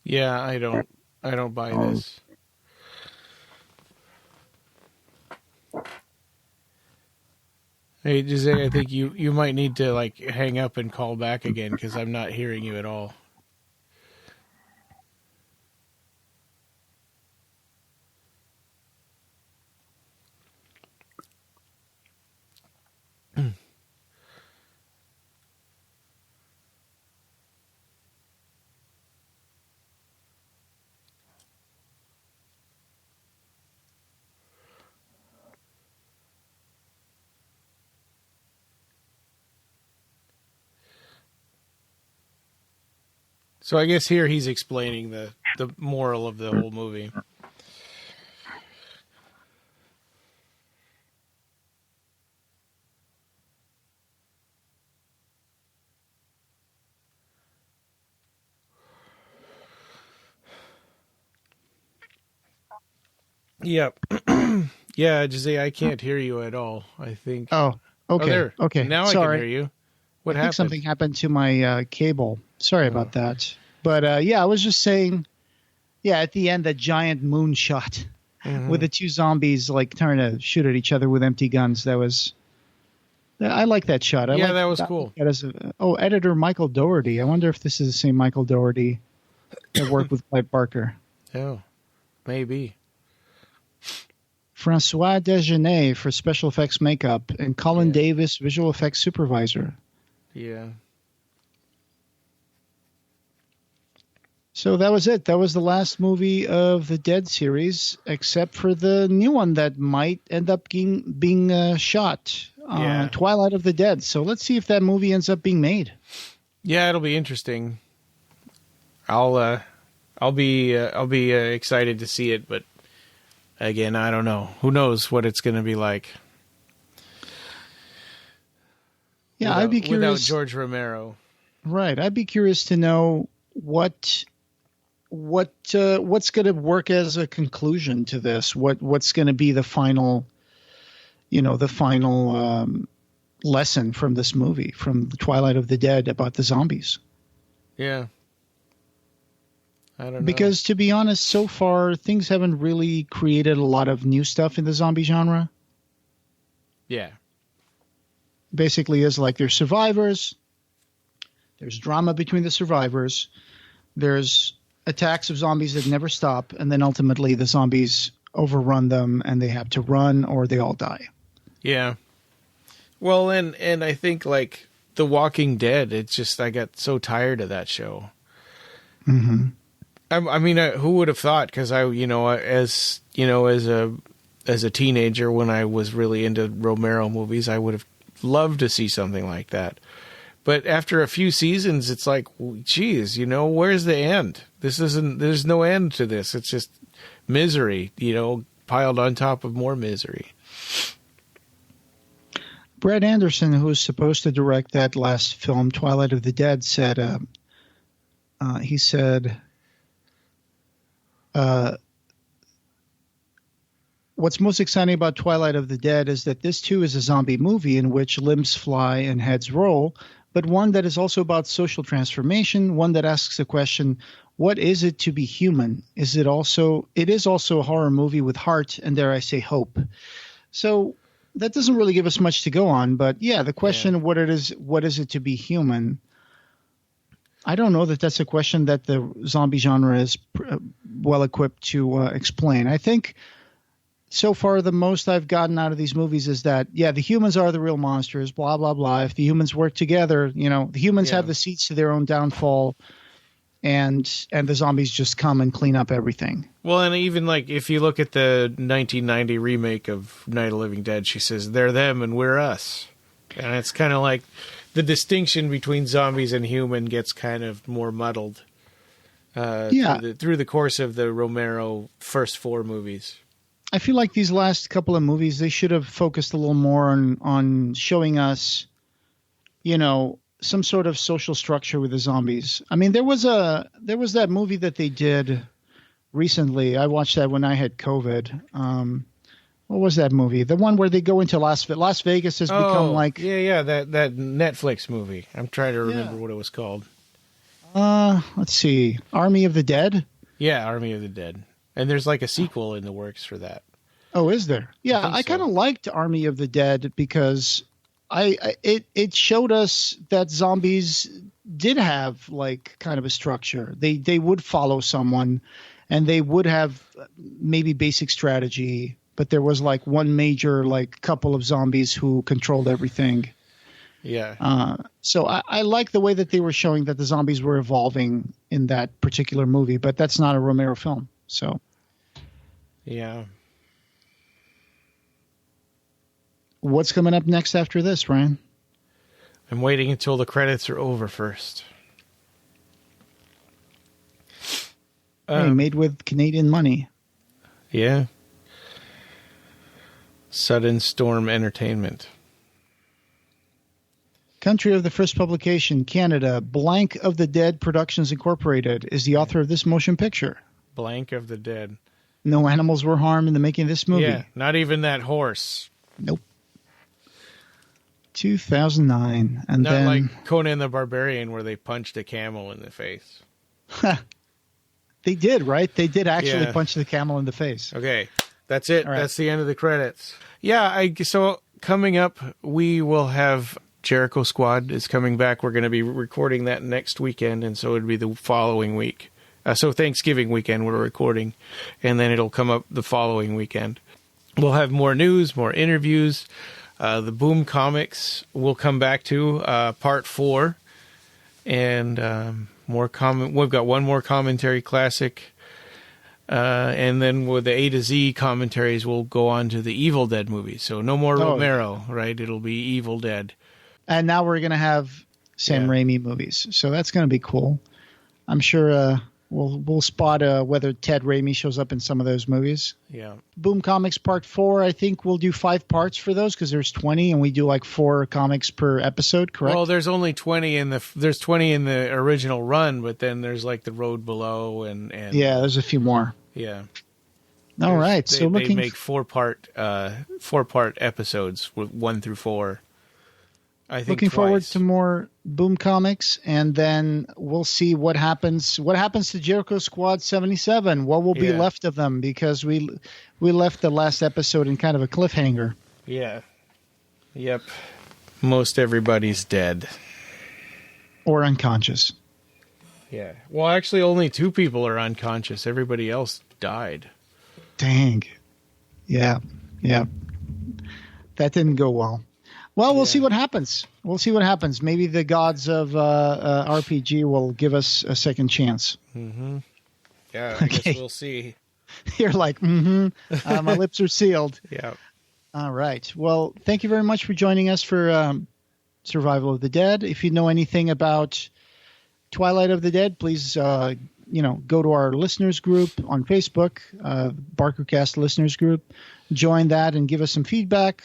Yeah, I don't buy this. Hey, Jose, I think you might need to hang up and call back again because I'm not hearing you at all. So I guess here he's explaining the moral of the whole movie. Yep. Yeah, Jose, I can't hear you at all, I think. Oh, okay. There. Okay. Now Sorry. I can hear you. What I happened? think something happened to my cable. Sorry about that. But I was just saying, at the end, that giant moon shot with the two zombies trying to shoot at each other with empty guns. I like that shot. That was cool. Editor Michael Dougherty. I wonder if this is the same Michael Dougherty that worked with Clive Barker. Oh, maybe. Francois Desgenais for special effects makeup, and Colin Davis, visual effects supervisor. Yeah. So that was it. That was the last movie of the Dead series, except for the new one that might end up being shot, Twilight of the Dead. So let's see if that movie ends up being made. Yeah, it'll be interesting. I'll be excited to see it, but again, I don't know. Who knows what it's going to be like? Yeah, I'd be curious. Without George Romero. Right. I'd be curious to know what's going to work as a conclusion to this. What's going to be the final, lesson from this movie, from the Twilight of the Dead, about the zombies. Yeah. I don't know. Because to be honest, so far things haven't really created a lot of new stuff in the zombie genre. Yeah. Basically is like there's survivors, there's drama between the survivors, there's attacks of zombies that never stop, and then ultimately the zombies overrun them and they have to run or they all die. Yeah. Well, and I think like The Walking Dead, it's just, I got so tired of that show. Mm-hmm. I mean, who would have thought? Because as a teenager, when I was really into Romero movies, I would have loved to see something like that. But after a few seasons, it's like, geez, where's the end? There's no end to this. It's just misery, piled on top of more misery. Brad Anderson, who was supposed to direct that last film, Twilight of the Dead, said, he said, what's most exciting about Twilight of the Dead is that this too is a zombie movie in which limbs fly and heads roll, but one that is also about social transformation, one that asks the question, what is it to be human? It is also a horror movie with heart and, dare I say, hope. So that doesn't really give us much to go on, but yeah, the question, what is it to be human? I don't know that that's a question that the zombie genre is well equipped to explain. I think so far the most I've gotten out of these movies is that, yeah, the humans are the real monsters, blah, blah, blah. If the humans work together, the humans have the seeds to their own downfall, and the zombies just come and clean up everything. Well, and even like if you look at the 1990 remake of Night of the Living Dead, she says, they're them and we're us. And it's kind of like the distinction between zombies and human gets kind of more muddled through the course of the Romero first 4 movies. I feel like these last couple of movies, they should have focused a little more on showing us, some sort of social structure with the zombies. I mean, there was that movie that they did recently. I watched that when I had COVID. What was that movie? The one where they go into Las Vegas has become like... that Netflix movie. I'm trying to remember what it was called. Let's see. Army of the Dead? Yeah, Army of the Dead. And there's like a sequel in the works for that. Oh, is there? Yeah, I kind of liked Army of the Dead because it showed us that zombies did have like kind of a structure. They would follow someone and they would have maybe basic strategy, but there was like one major like couple of zombies who controlled everything. Yeah. So I like the way that they were showing that the zombies were evolving in that particular movie, but that's not a Romero film. So, yeah. What's coming up next after this, Ryan? I'm waiting until the credits are over first. Made with Canadian money. Yeah. Sudden Storm Entertainment. Country of the first publication, Canada. Blank of the Dead Productions Incorporated is the author of this motion picture. Blank of the Dead. No animals were harmed in the making of this movie. Yeah, not even that horse. Nope. 2009. And not then, like Conan the Barbarian where they punched a camel in the face. They did, right? They did actually punch the camel in the face. Okay, that's it. All right. That's the end of the credits. Yeah, so coming up, we will have Jericho Squad is coming back. We're going to be recording that next weekend, and so it'd be the following week. So Thanksgiving weekend we're recording, and then it'll come up the following weekend. We'll have more news, more interviews. The Boom Comics will come back to part 4, and we've got one more commentary classic, and then with the A to Z commentaries, we'll go on to the Evil Dead movie. So no more Romero, right? It'll be Evil Dead. And now we're going to have Sam Raimi movies. So that's going to be cool. I'm sure we'll spot whether Ted Raimi shows up in some of those movies. Yeah. Boom Comics Part 4, I think we'll do 5 parts for those because there's 20 and we do like 4 comics per episode, correct? Well, there's only 20 in the original run, but then there's like The Road Below and yeah, there's a few more. Yeah. All right. They, So they make 4-part episodes, 1 through 4. I think looking forward twice. to more Boom Comics, and then we'll see what happens. What happens to Jericho Squad 77? What will be left of them? Because we left the last episode in kind of a cliffhanger. Yeah. Yep. Most everybody's dead. Or unconscious. Yeah. Well, actually, only 2 people are unconscious. Everybody else died. Dang. Yeah. Yeah. That didn't go well. Well, we'll see what happens. We'll see what happens. Maybe the gods of RPG will give us a second chance. Mm-hmm. Yeah, I guess we'll see. You're like, my lips are sealed. Yeah. All right. Well, thank you very much for joining us for Survival of the Dead. If you know anything about Twilight of the Dead, please, go to our listeners group on Facebook, BarkerCast listeners group. Join that and give us some feedback.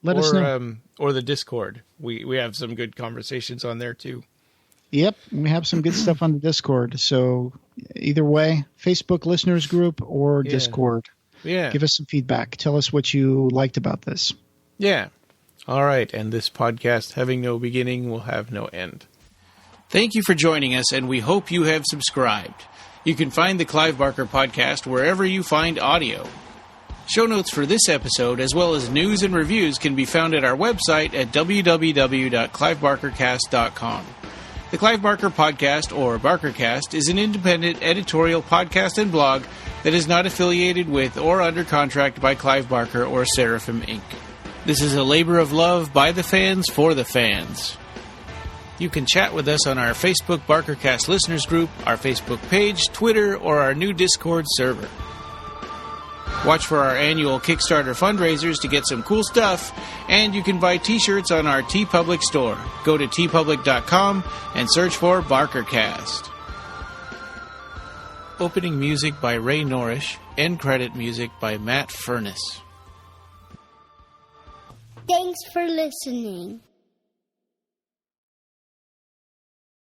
Let us know. Or the Discord. We have some good conversations on there too. Yep, we have some good stuff on the Discord. So either way, Facebook listeners group or Discord. Yeah. Give us some feedback. Tell us what you liked about this. Yeah. All right. And this podcast, having no beginning, will have no end. Thank you for joining us, and we hope you have subscribed. You can find the Clive Barker Podcast wherever you find audio. Show notes for this episode, as well as news and reviews, can be found at our website at www.clivebarkercast.com. The Clive Barker Podcast, or BarkerCast, is an independent editorial podcast and blog that is not affiliated with or under contract by Clive Barker or Seraphim Inc. This is a labor of love by the fans for the fans. You can chat with us on our Facebook BarkerCast listeners group, our Facebook page, Twitter, or our new Discord server. Watch for our annual Kickstarter fundraisers to get some cool stuff, and you can buy t-shirts on our TeePublic store. Go to tpublic.com and search for BarkerCast. Opening music by Ray Norrish, end credit music by Matt Furness. Thanks for listening.